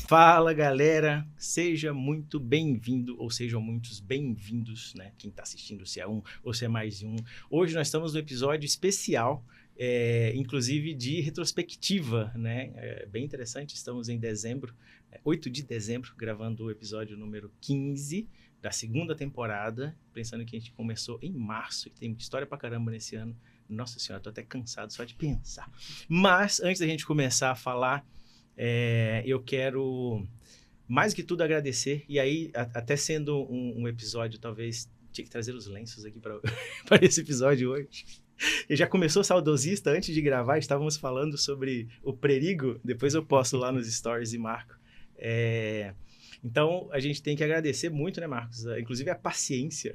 Fala, galera, seja muito bem-vindo, ou sejam muitos bem-vindos, né? Quem está assistindo, se é um ou se é mais um. Hoje nós estamos no episódio especial, inclusive de retrospectiva, né? Bem interessante, estamos em dezembro, 8 de dezembro, gravando o episódio número 15 da segunda temporada, pensando que a gente começou em março e tem muita história pra caramba nesse ano. Nossa senhora, tô até cansado só de pensar. Mas, antes da gente começar a falar, eu quero, mais que tudo, agradecer. E aí, até sendo um episódio, talvez, tinha que trazer os lenços aqui para esse episódio hoje. E já começou saudosista antes de gravar, estávamos falando sobre o Prerigo, depois eu posto lá nos stories e marco. Então, a gente tem que agradecer muito, né, Marcos? Inclusive a paciência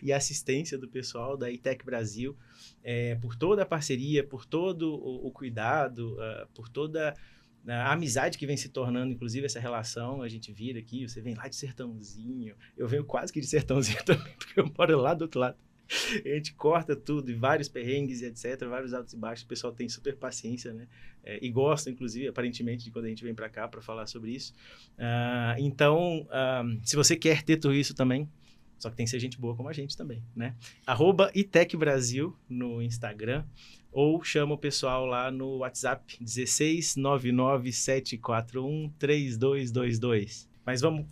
e a assistência do pessoal da ITEC Brasil, por toda a parceria, por todo o cuidado, por toda a amizade que vem se tornando, inclusive, essa relação. A gente vira aqui, você vem lá de Sertãozinho, eu venho quase que de Sertãozinho também, porque eu moro lá do outro lado. A gente corta tudo, e vários perrengues, etc., vários altos e baixos. O pessoal tem super paciência, né? E gosta, inclusive, aparentemente, de quando a gente vem para cá para falar sobre isso. Então, se você quer ter tudo isso também, só que tem que ser gente boa como a gente também, né? @ITEC Brasil no Instagram, ou chama o pessoal lá no WhatsApp, 16 997413222. Mas vamos,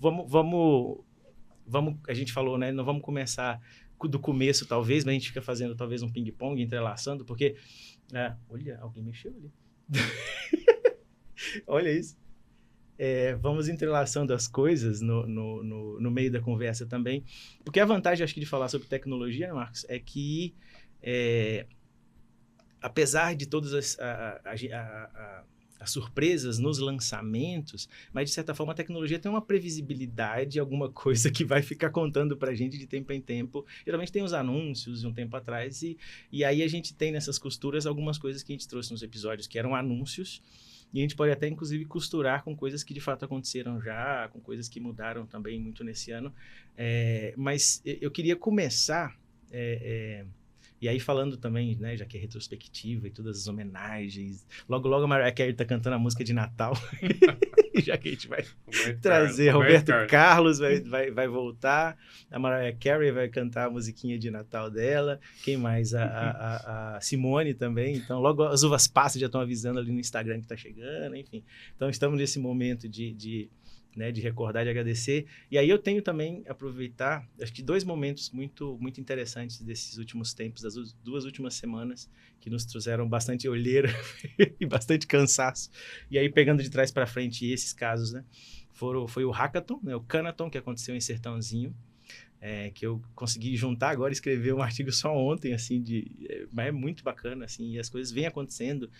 a gente falou, né? Não vamos começar do começo, talvez, mas a gente fica fazendo talvez um ping-pong, entrelaçando, porque... olha, alguém mexeu ali. Olha isso. Vamos entrelaçando as coisas no meio da conversa também. Porque a vantagem, acho que, de falar sobre tecnologia, né, Marcos, é que apesar de todas as surpresas nos lançamentos, mas de certa forma a tecnologia tem uma previsibilidade, alguma coisa que vai ficar contando pra gente de tempo em tempo. Geralmente tem os anúncios de um tempo atrás, e aí a gente tem nessas costuras algumas coisas que a gente trouxe nos episódios que eram anúncios, e a gente pode até, inclusive, costurar com coisas que de fato aconteceram já, com coisas que mudaram também muito nesse ano. Mas eu queria começar... E aí, falando também, né, já que é retrospectiva e todas as homenagens, logo a Mariah Carey tá cantando a música de Natal, já que a gente vai trazer Roberto Carlos, vai voltar, a Mariah Carey vai cantar a musiquinha de Natal dela, quem mais? A Simone também, então logo as uvas passas já estão avisando ali no Instagram que tá chegando, enfim. Então estamos nesse momento de recordar, de agradecer. E aí eu tenho também aproveitar, acho que 2 momentos muito, muito interessantes desses últimos tempos, das 2 últimas semanas, que nos trouxeram bastante olheira e bastante cansaço. E aí, pegando de trás para frente esses casos, né? Foi o Hackathon, né, o Canathon, que aconteceu em Sertãozinho, que eu consegui juntar agora, escrever um artigo só ontem, assim, mas é muito bacana, assim, e as coisas vêm acontecendo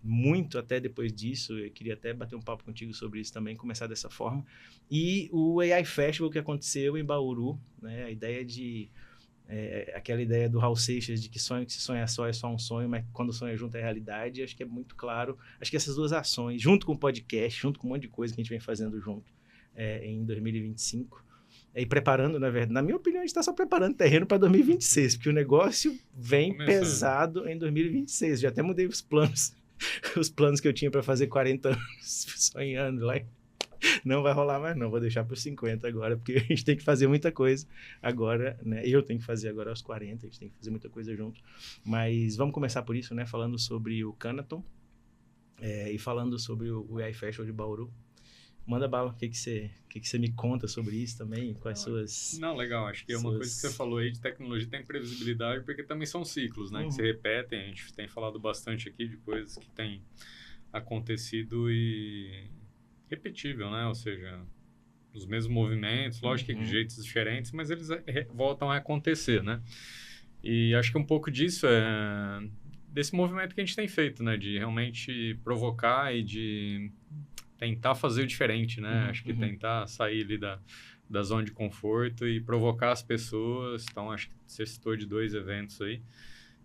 muito até depois disso. Eu queria até bater um papo contigo sobre isso também, começar dessa forma. E o AI Festival que aconteceu em Bauru, né, a ideia aquela ideia do Raul Seixas de que sonho que se sonha só é só um sonho, mas quando sonha junto é realidade. Acho que é muito claro. Acho que essas 2 ações, junto com o podcast, junto com um monte de coisa que a gente vem fazendo junto em 2025, e preparando, na verdade, na minha opinião, a gente está só preparando terreno para 2026, porque o negócio vem pesado em 2026. Já até mudei os planos que eu tinha para fazer 40 anos sonhando lá. Não vai rolar mais, não. Vou deixar para os 50 agora, porque a gente tem que fazer muita coisa agora, né? Eu tenho que fazer agora aos 40, a gente tem que fazer muita coisa junto. Mas vamos começar por isso, né? Falando sobre o Canathon e falando sobre o AI Festival de Bauru. Manda bala, o que você me conta sobre isso também? Quais suas... Não, legal. Acho que é uma coisa que você falou aí de tecnologia tem previsibilidade, porque também são ciclos, né? Que se repetem. A gente tem falado bastante aqui de coisas que têm acontecido e repetível, né? Ou seja, os mesmos movimentos, lógico que de jeitos diferentes, mas eles voltam a acontecer, né? E acho que um pouco disso é desse movimento que a gente tem feito, né? De realmente provocar e de tentar fazer o diferente, né? Acho que tentar sair ali da zona de conforto e provocar as pessoas. Então, acho que você citou de 2 eventos aí,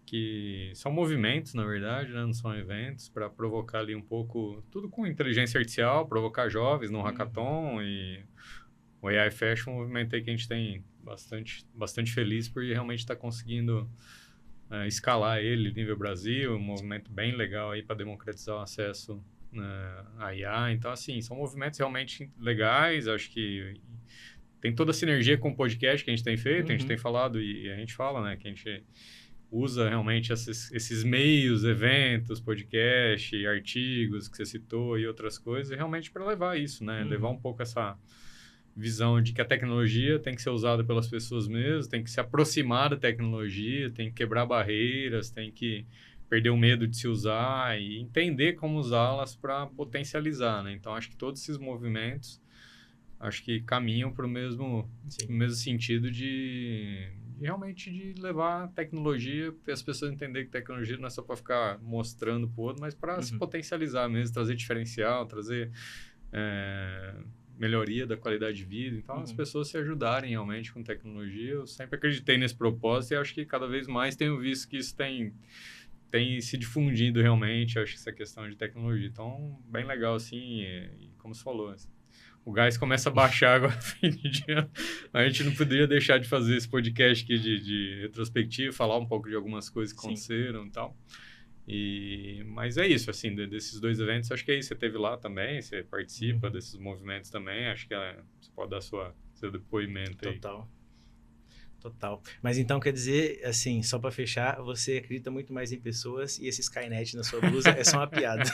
que são movimentos, na verdade, né? Não são eventos, para provocar ali um pouco, tudo com inteligência artificial, provocar jovens no hackathon. E o AI Fashion, um movimento aí que a gente tem bastante feliz por realmente estar conseguindo escalar ele nível Brasil, um movimento bem legal aí para democratizar o acesso a IA. Então, assim, são movimentos realmente legais. Acho que tem toda a sinergia com o podcast que a gente tem feito. A gente tem falado e a gente fala, né? Que a gente usa realmente esses meios, eventos, podcast, artigos que você citou e outras coisas, realmente para levar isso, né? Levar um pouco essa visão de que a tecnologia tem que ser usada pelas pessoas mesmo, tem que se aproximar da tecnologia, tem que quebrar barreiras, tem que perder o medo de se usar e entender como usá-las para potencializar, né? Então, acho que todos esses movimentos, acho que caminham para o mesmo sentido de realmente de levar tecnologia para as pessoas entenderem que tecnologia não é só para ficar mostrando para o outro, mas para se potencializar mesmo, trazer diferencial, trazer melhoria da qualidade de vida. Então, as pessoas se ajudarem realmente com tecnologia. Eu sempre acreditei nesse propósito e acho que cada vez mais tenho visto que isso tem se difundido realmente, acho que essa questão de tecnologia. Então, bem legal, assim, e como você falou, o gás começa a baixar agora, fim de dia. A gente não poderia deixar de fazer esse podcast aqui de retrospectiva, falar um pouco de algumas coisas que aconteceram e tal. Mas é isso, assim, desses 2 eventos, acho que é isso. Você esteve lá também, você participa desses movimentos também, acho que você pode dar seu depoimento aí. Total. Mas então, quer dizer, assim, só para fechar, você acredita muito mais em pessoas e esse Skynet na sua blusa é só uma piada.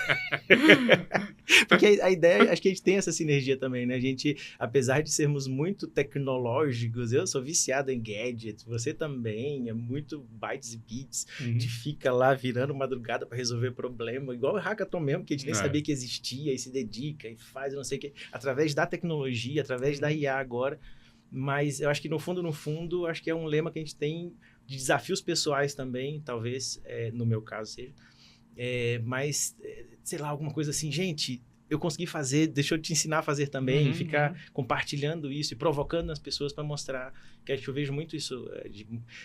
Porque a ideia, acho que a gente tem essa sinergia também, né? A gente, apesar de sermos muito tecnológicos, eu sou viciado em gadgets, você também, é muito bytes e bits, a gente fica lá virando madrugada para resolver problema, igual o Hackathon mesmo, que a gente nem sabia que existia e se dedica e faz não sei o que, através da tecnologia, através da IA agora. Mas eu acho que no fundo, acho que é um lema que a gente tem de desafios pessoais também, talvez, no meu caso seja. Mas, sei lá, alguma coisa assim, gente, eu consegui fazer, deixa eu te ensinar a fazer também, ficar compartilhando isso e provocando as pessoas para mostrar, que acho que eu vejo muito isso,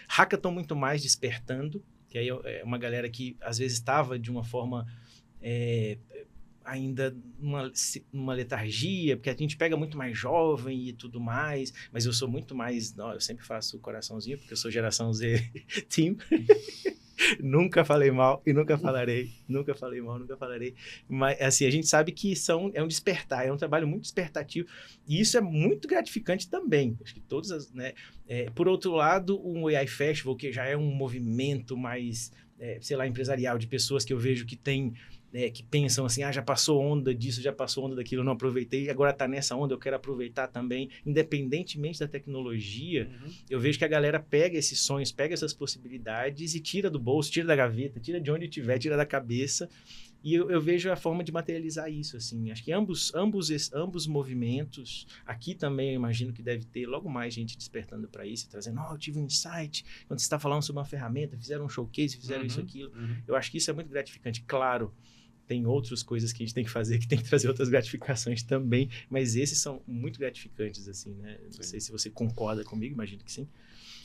Hackathon muito mais despertando, que aí é uma galera que às vezes estava de uma forma... ainda numa letargia, porque a gente pega muito mais jovem e tudo mais, mas eu sou muito mais... eu sempre faço o coraçãozinho, porque eu sou geração Z Team. Nunca falei mal e nunca falarei. Nunca falei mal, nunca falarei. Mas, assim, a gente sabe que é um despertar, é um trabalho muito despertativo. E isso é muito gratificante também. Acho que todas as... né? Por outro lado, o AI Festival, que já é um movimento mais, sei lá, empresarial, de pessoas que eu vejo que tem... que pensam assim, já passou onda disso, já passou onda daquilo, eu não aproveitei, agora está nessa onda, eu quero aproveitar também, independentemente da tecnologia. Eu vejo que a galera pega esses sonhos, pega essas possibilidades e tira do bolso, tira da gaveta, tira de onde tiver, tira da cabeça, e eu vejo a forma de materializar isso, assim. Acho que ambos movimentos, aqui também eu imagino que deve ter logo mais gente despertando para isso, trazendo, eu tive um insight, quando você está falando sobre uma ferramenta, fizeram um showcase, fizeram isso, aquilo. Eu acho que isso é muito gratificante, claro. Tem outras coisas que a gente tem que fazer, que tem que trazer outras gratificações também, mas esses são muito gratificantes, assim, né? Não sei se você concorda comigo, imagino que sim.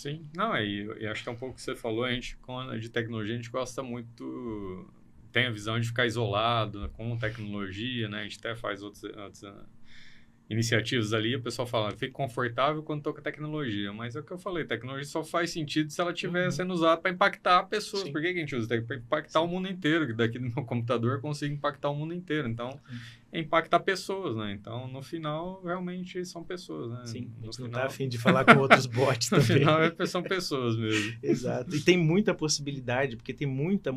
Sim, não, eu acho que é um pouco o que você falou, a gente, de tecnologia, a gente gosta muito, tem a visão de ficar isolado com tecnologia, né? A gente até faz outras iniciativas ali, o pessoal fala, fica confortável quando toca tecnologia, mas é o que eu falei, tecnologia só faz sentido se ela estiver sendo usada para impactar pessoas. Sim. Por que a gente usa? Para impactar o mundo inteiro, que daqui do meu computador eu consigo impactar o mundo inteiro, então é impactar pessoas, né? Então, no final, realmente são pessoas, né? Sim, a gente não está a fim de falar com outros bots também. No final, são pessoas mesmo. Exato, e tem muita possibilidade, porque tem muita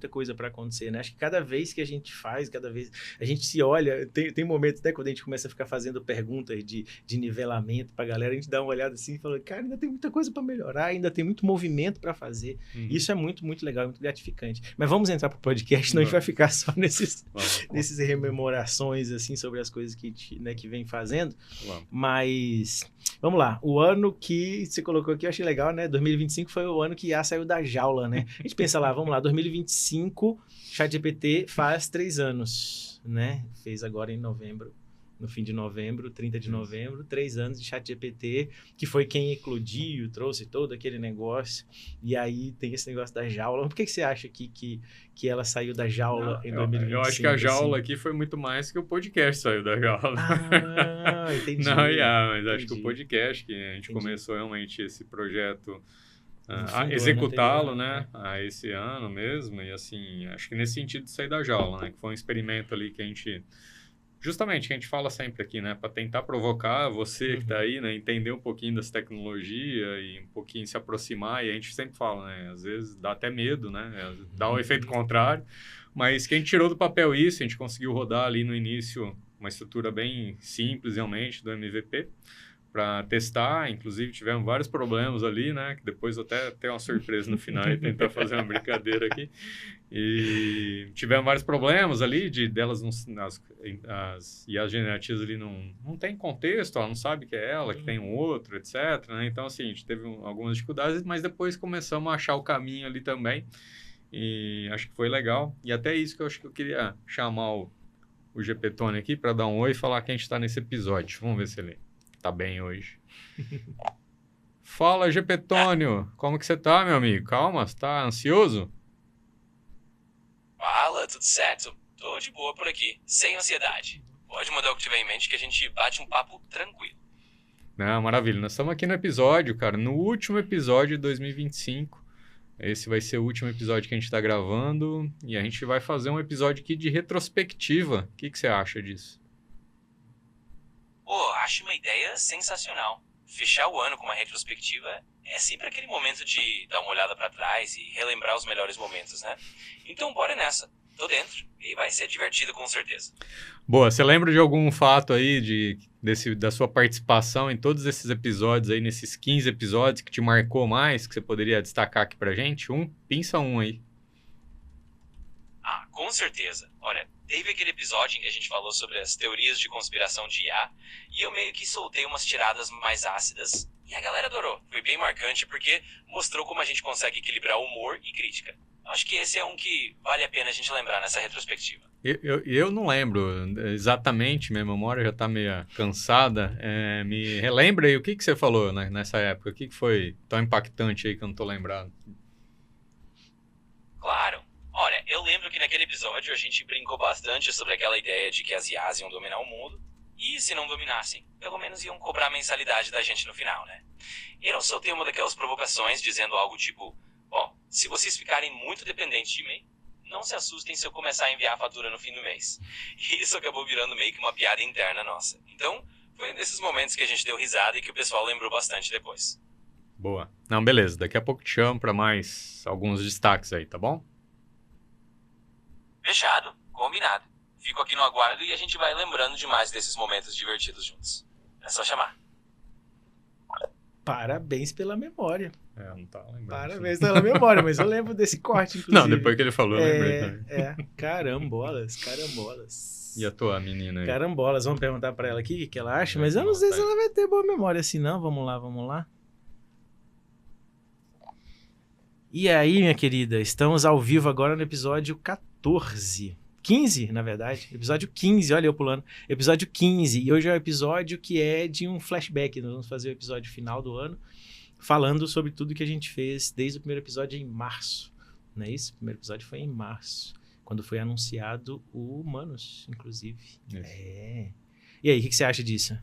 coisa para acontecer, né? Acho que cada vez que a gente faz, cada vez a gente se olha, tem momentos, né, quando a gente começa a ficar fazendo perguntas de nivelamento para a galera, a gente dá uma olhada assim e fala, cara, ainda tem muita coisa para melhorar, ainda tem muito movimento para fazer. Isso é muito, muito legal, muito gratificante. Mas vamos entrar para o podcast, senão a gente vai ficar só nesses rememorações assim, sobre as coisas que, né, que vem fazendo. Mas, vamos lá. O ano que você colocou aqui, eu achei legal, né? 2025 foi o ano que IA saiu da jaula, né? A gente pensa lá, vamos lá, 2025, ChatGPT faz 3 anos, né? Fez agora em novembro. No fim de novembro, 30 de novembro, 3 anos de ChatGPT, que foi quem eclodiu, trouxe todo aquele negócio, e aí tem esse negócio da jaula. Por que você acha que ela saiu da jaula em 2025? Eu acho que a jaula aqui foi muito mais que o podcast saiu da jaula. Entendi. Não, mas acho que o podcast, que a gente começou realmente esse projeto executá-lo, né, a esse ano mesmo, e assim, acho que nesse sentido de sair da jaula, né, que foi um experimento ali que a gente, justamente, que a gente fala sempre aqui, né, para tentar provocar você que está aí, né, entender um pouquinho dessa tecnologia e um pouquinho se aproximar, e a gente sempre fala, né, às vezes dá até medo, né, dá o efeito contrário, mas que a gente tirou do papel isso, a gente conseguiu rodar ali no início uma estrutura bem simples, realmente, do MVP, para testar, inclusive tivemos vários problemas ali, né, que depois até tem uma surpresa no final e tentar fazer uma brincadeira aqui, e tivemos vários problemas ali, delas, as IAs generativas ali não tem contexto, ela não sabe que é ela, que tem um outro, etc, né, então assim, a gente teve algumas dificuldades, mas depois começamos a achar o caminho ali também, e acho que foi legal, e até isso que eu acho que eu queria chamar o GPTone aqui para dar um oi e falar que a gente está nesse episódio, vamos ver se ele tá bem hoje. Fala, GPTônio. Como que você tá, meu amigo? Calma, você tá ansioso? Fala, tudo certo? Tô de boa por aqui, sem ansiedade. Pode mandar o que tiver em mente que a gente bate um papo tranquilo. Não, maravilha. Nós estamos aqui no episódio, cara, no último episódio de 2025. Esse vai ser o último episódio que a gente tá gravando e a gente vai fazer um episódio aqui de retrospectiva. O que você acha disso? Pô, acho uma ideia sensacional. Fechar o ano com uma retrospectiva é sempre aquele momento de dar uma olhada pra trás e relembrar os melhores momentos, né? Então bora nessa. Tô dentro e vai ser divertido com certeza. Boa, você lembra de algum fato aí da sua participação em todos esses episódios aí, nesses 15 episódios que te marcou mais, que você poderia destacar aqui pra gente? Pinça um aí. Ah, com certeza. Olha, teve aquele episódio em que a gente falou sobre as teorias de conspiração de IA e eu meio que soltei umas tiradas mais ácidas e a galera adorou. Foi bem marcante porque mostrou como a gente consegue equilibrar humor e crítica. Acho que esse é um que vale a pena a gente lembrar nessa retrospectiva. Eu não lembro exatamente, minha memória já está meio cansada. Me relembra aí o que você falou nessa época, o que foi tão impactante aí que eu não estou lembrado. Claro. Olha, eu lembro que naquele episódio a gente brincou bastante sobre aquela ideia de que as IAs iam dominar o mundo e, se não dominassem, pelo menos iam cobrar a mensalidade da gente no final, né? Eu soltei uma daquelas provocações dizendo algo tipo: bom, se vocês ficarem muito dependentes de mim, não se assustem se eu começar a enviar a fatura no fim do mês. E isso acabou virando meio que uma piada interna nossa. Então, foi nesses momentos que a gente deu risada e que o pessoal lembrou bastante depois. Boa. Não, beleza. Daqui a pouco te chamo para mais alguns destaques aí, tá bom? Fechado. Combinado. Fico aqui no aguardo e a gente vai lembrando de mais desses momentos divertidos juntos. É só chamar. Parabéns pela memória. Não tá lembrando. Parabéns pela memória, mas eu lembro desse corte, inclusive. Não, depois que ele falou, eu lembrei também. Carambolas. E a tua menina aí? Carambolas. Vamos perguntar pra ela aqui o que ela acha, mas eu não sei se ela vai ter boa memória assim, não. Vamos lá. E aí, minha querida, estamos ao vivo agora no episódio 14. 15, na verdade. Episódio 15, olha eu pulando. Episódio 15. E hoje é um episódio que é de um flashback. Nós vamos fazer o episódio final do ano, falando sobre tudo que a gente fez desde o primeiro episódio em março. Não é isso? O primeiro episódio foi em março, quando foi anunciado o Humanos, inclusive. Isso. E aí, o que você acha disso?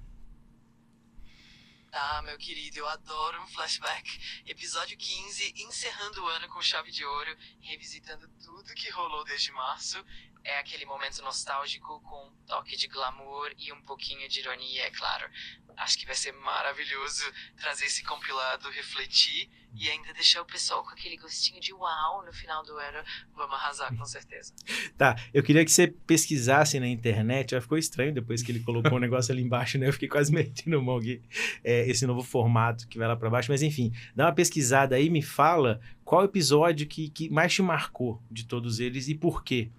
Ah, meu querido, eu adoro um flashback. Episódio 15, encerrando o ano com chave de ouro, revisitando tudo que rolou desde março. É aquele momento nostálgico com um toque de glamour e um pouquinho de ironia, é claro. Acho que vai ser maravilhoso trazer esse compilado, refletir e ainda deixar o pessoal com aquele gostinho de uau no final do ano. Vamos arrasar, com certeza. Tá, eu queria que você pesquisasse na internet. Já ficou estranho depois que ele colocou o negócio ali embaixo, né? Eu fiquei quase metendo a mão aqui. Esse novo formato que vai lá pra baixo. Mas enfim, dá uma pesquisada aí, me fala qual episódio que mais te marcou de todos eles e por quê.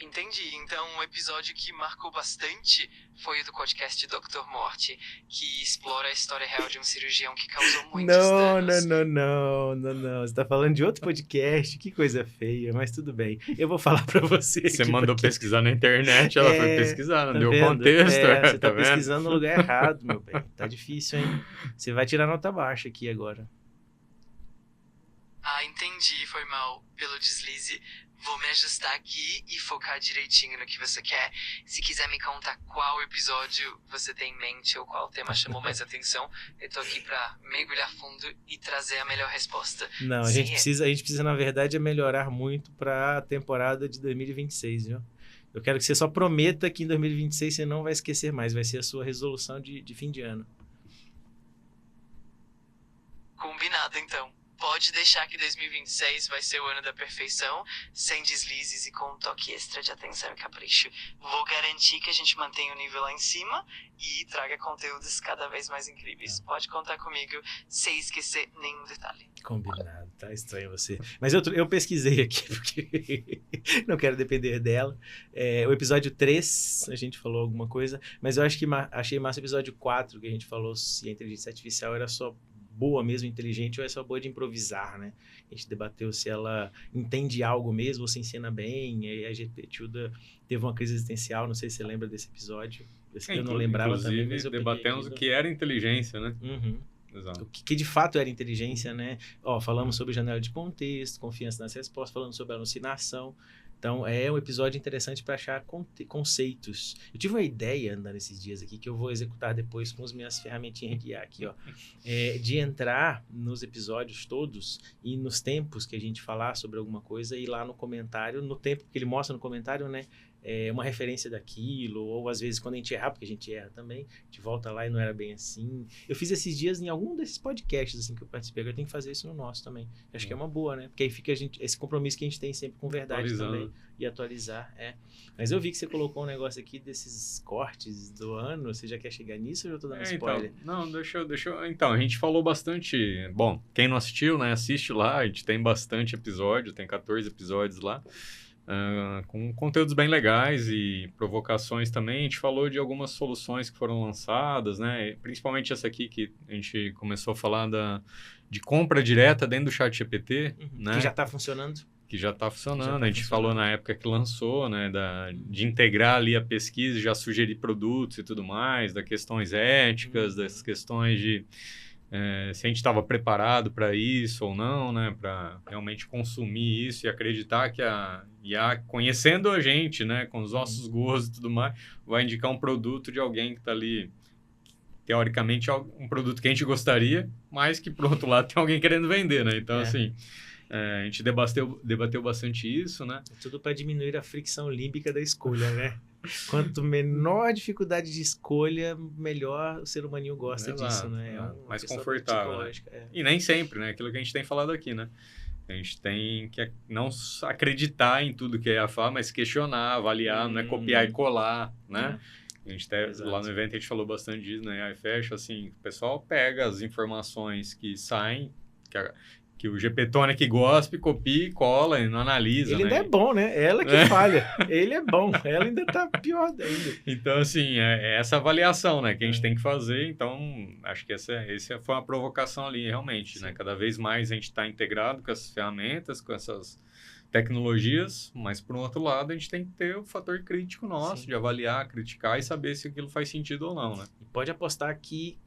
Entendi. Então, um episódio que marcou bastante foi o do podcast Dr. Morte, que explora a história real de um cirurgião que causou muitos danos. Não. Você tá falando de outro podcast? Que coisa feia, mas tudo bem. Eu vou falar pra você. Você mandou pesquisar na internet, ela foi pesquisar, não deu vendo? contexto. Você tá pesquisando no lugar errado, meu bem. Tá difícil, hein? Você vai tirar nota baixa aqui agora. Ah, entendi. entendi, foi mal pelo deslize. Vou me ajustar aqui e focar direitinho no que você quer. Se quiser me contar qual episódio você tem em mente ou qual tema chamou mais atenção, eu tô aqui pra mergulhar fundo e trazer a melhor resposta. Não, a gente precisa, na verdade, melhorar muito para a temporada de 2026, viu? Eu quero que você só prometa que em 2026 você não vai esquecer mais. Vai ser a sua resolução de fim de ano. Combinado, então. Pode deixar que 2026 vai ser o ano da perfeição, sem deslizes e com um toque extra de atenção e capricho. Vou garantir que a gente mantenha o nível lá em cima e traga conteúdos cada vez mais incríveis. Pode contar comigo, sem esquecer nenhum detalhe. Combinado, tá estranho você. Mas eu pesquisei aqui, porque não quero depender dela. O episódio 3, a gente falou alguma coisa, mas eu acho que achei massa o episódio 4, que a gente falou se a inteligência artificial era só boa mesmo, inteligente, ou é só boa de improvisar, né? A gente debateu se ela entende algo mesmo, ou se ensina bem, e a GP Tilda teve uma crise existencial, não sei se você lembra desse episódio. Eu não lembrava também, mas eu debatemos o que era inteligência, né? Uhum. Exato. O que de fato era inteligência, né? Falamos sobre janela de contexto, confiança nas respostas, falando sobre alucinação. Então, é um episódio interessante para achar conceitos. Eu tive uma ideia andando esses dias aqui, que eu vou executar depois com as minhas ferramentinhas de IA aqui, de entrar nos episódios todos e nos tempos que a gente falar sobre alguma coisa e lá no comentário, no tempo que ele mostra no comentário, né? Uma referência daquilo, ou às vezes quando a gente errar, porque a gente erra também, a gente volta lá e não era bem assim. Eu fiz esses dias em algum desses podcasts assim, que eu participei, eu tenho que fazer isso no nosso também. Acho que é uma boa, né? Porque aí fica esse compromisso que a gente tem sempre com verdade também, e atualizar. Mas eu vi que você colocou um negócio aqui desses cortes do ano, você já quer chegar nisso ou eu tô dando spoiler? Então, não, deixa eu... Então, a gente falou bastante... Bom, quem não assistiu, né, assiste lá, a gente tem bastante episódio, tem 14 episódios lá. Com conteúdos bem legais e provocações também. A gente falou de algumas soluções que foram lançadas, né? Principalmente essa aqui que a gente começou a falar de compra direta dentro do ChatGPT, né? Que já está funcionando. Que já está funcionando. A gente falou na época que lançou, né? De integrar ali a pesquisa, já sugerir produtos e tudo mais, das questões éticas, das questões de... se a gente estava preparado para isso ou não, né? Para realmente consumir isso e acreditar que a IA, conhecendo a gente, né? Com os nossos gostos e tudo mais, vai indicar um produto de alguém que está ali, teoricamente, um produto que a gente gostaria, mas que, por outro lado, tem alguém querendo vender, né? Então, assim, a gente debateu bastante isso, né? Tudo para diminuir a fricção límbica da escolha, né? Quanto menor a dificuldade de escolha, melhor o ser humaninho gosta disso, né? Mais confortável. Né? E nem sempre, né? Aquilo que a gente tem falado aqui, né? A gente tem que não acreditar em tudo que a IA fala, mas questionar, avaliar, não é copiar e colar, né? A gente lá no evento a gente falou bastante disso, né? AI Fashion, assim, o pessoal pega as informações que saem, que o GPTonic gospe, copia e cola e não analisa, Ele ainda é bom, né? Ela que falha. Ele é bom. Ela ainda tá pior ainda. Então, assim, é essa avaliação, né? Que a gente tem que fazer. Então, acho que essa foi uma provocação ali, realmente, né? Cada vez mais a gente está integrado com essas ferramentas, com essas tecnologias, mas, por um outro lado, a gente tem que ter o fator crítico nosso, de avaliar, criticar e saber se aquilo faz sentido ou não, né? E pode apostar que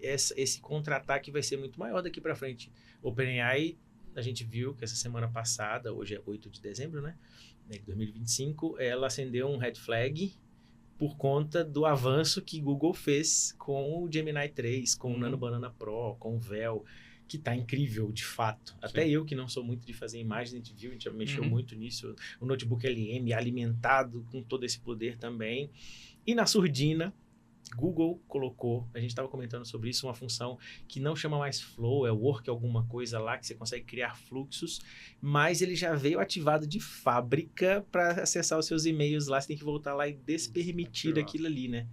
esse contra-ataque vai ser muito maior daqui para frente. OpenAI, a gente viu que essa semana passada, hoje é 8 de dezembro, né? De 2025, ela acendeu um red flag por conta do avanço que Google fez com o Gemini 3, com o Nano Banana Pro, com o Vel, que tá incrível, de fato. Sim. Até eu, que não sou muito de fazer imagens, a gente já mexeu muito nisso. O notebook LM alimentado com todo esse poder também. E na surdina, Google colocou, a gente estava comentando sobre isso, uma função que não chama mais Flow, é Work alguma coisa lá, que você consegue criar fluxos, mas ele já veio ativado de fábrica para acessar os seus e-mails lá, você tem que voltar lá e despermitir aquilo ali, né?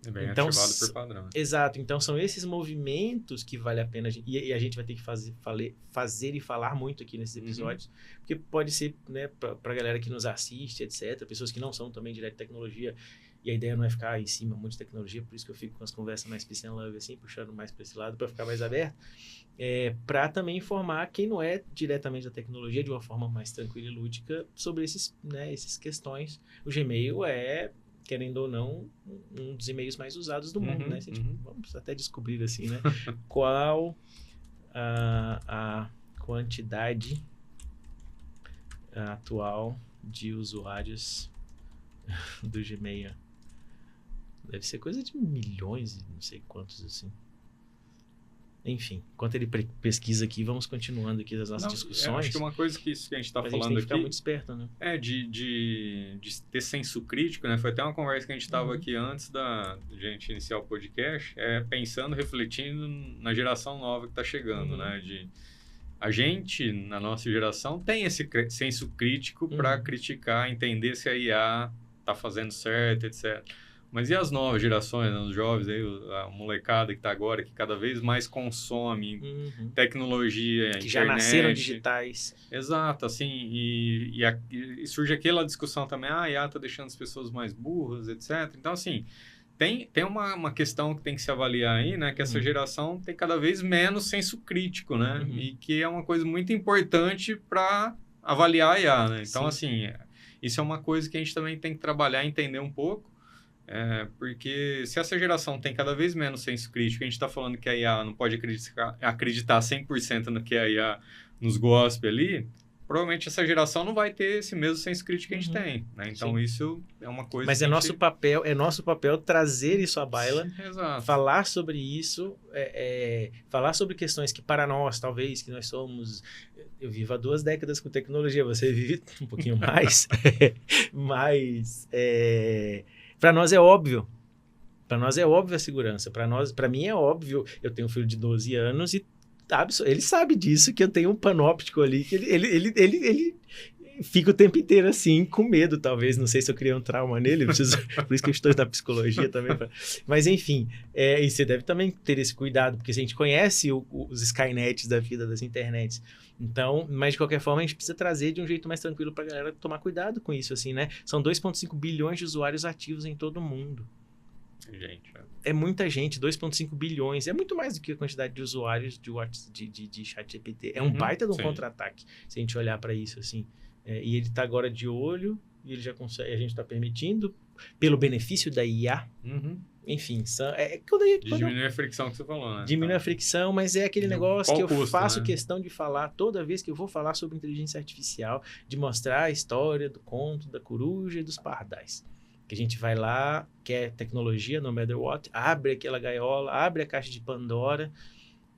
É bem ativado por padrão. Exato, então são esses movimentos que vale a pena, e a gente vai ter que fazer e falar muito aqui nesses episódios, porque pode ser, né, para a galera que nos assiste, etc., pessoas que não são também direto de tecnologia, e a ideia não é ficar em cima muito de tecnologia, por isso que eu fico com as conversas mais peace and love, assim, puxando mais para esse lado, para ficar mais aberto, para também informar quem não é diretamente da tecnologia, de uma forma mais tranquila e lúdica, sobre essas questões. O Gmail é, querendo ou não, um dos e-mails mais usados do mundo, né? Vamos até descobrir, assim, né? Qual quantidade atual de usuários do Gmail. Deve ser coisa de milhões, não sei quantos assim. Enfim, enquanto ele pesquisa aqui, vamos continuando aqui as nossas discussões. Acho que uma coisa que a gente está falando aqui... A gente tem que ficar muito esperto, né? De ter senso crítico, né? Foi até uma conversa que a gente estava aqui antes de a gente iniciar o podcast, pensando, refletindo na geração nova que está chegando, né? A gente, na nossa geração, tem esse senso crítico para criticar, entender se a IA está fazendo certo, etc. Mas e as novas gerações, né? Os jovens, aí, a molecada que está agora, que cada vez mais consome tecnologia, que internet. já nasceram digitais. Exato, assim, e surge aquela discussão também, a IA está deixando as pessoas mais burras, etc. Então, assim, tem uma questão que tem que se avaliar aí, né? Que essa geração tem cada vez menos senso crítico, né? E que é uma coisa muito importante para avaliar a IA, né? Então, assim, isso é uma coisa que a gente também tem que trabalhar e entender um pouco. Porque se essa geração tem cada vez menos senso crítico, a gente está falando que a IA não pode acreditar 100% no que a IA nos gospe ali, provavelmente essa geração não vai ter esse mesmo senso crítico que a gente tem, né? Então, isso é uma coisa... Mas é nosso papel trazer isso à baila, falar sobre isso, falar sobre questões que para nós, talvez, que nós somos... Eu vivo há 2 décadas com tecnologia, você vive um pouquinho mais, mas... Para nós é óbvio. Para nós é óbvio a segurança. Para mim é óbvio. Eu tenho um filho de 12 anos e ele sabe disso, que eu tenho um panóptico ali, que ele fica o tempo inteiro assim, com medo, talvez. Não sei se eu criei um trauma nele, por isso que eu estou na psicologia também. Mas, enfim, e você deve também ter esse cuidado, porque a gente conhece os Skynets da vida, das internets. Então, mas de qualquer forma, a gente precisa trazer de um jeito mais tranquilo para a galera tomar cuidado com isso, assim, né? São 2,5 bilhões de usuários ativos em todo o mundo. É muita gente, 2,5 bilhões. É muito mais do que a quantidade de usuários de ChatGPT. É um baita de um contra-ataque, se a gente olhar para isso, assim. E ele está agora de olho, e ele já consegue, a gente está permitindo, pelo benefício da IA. Enfim, diminui a fricção que você falou, né? Diminui a fricção, mas é aquele negócio que eu faço questão de falar toda vez que eu vou falar sobre inteligência artificial, de mostrar a história do conto da coruja e dos pardais. Que a gente vai lá, quer tecnologia, no matter what, abre aquela gaiola, abre a caixa de Pandora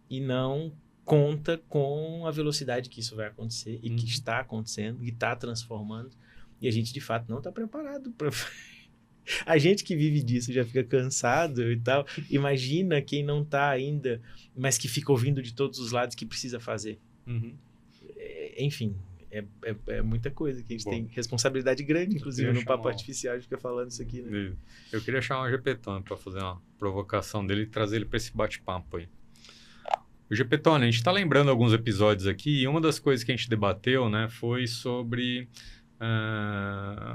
e não conta com a velocidade que isso vai acontecer e que está acontecendo, e está transformando. E a gente, de fato, não está preparado para... A gente que vive disso já fica cansado e tal. Imagina quem não está ainda, mas que fica ouvindo de todos os lados que precisa fazer. Enfim, é muita coisa que a gente tem responsabilidade grande, inclusive, no papo artificial, a gente fica falando isso aqui, né? Eu queria chamar o Gepetone para fazer uma provocação dele e trazer ele para esse bate-papo aí. O Gepetone, a gente está lembrando alguns episódios aqui, e uma das coisas que a gente debateu, né, foi sobre...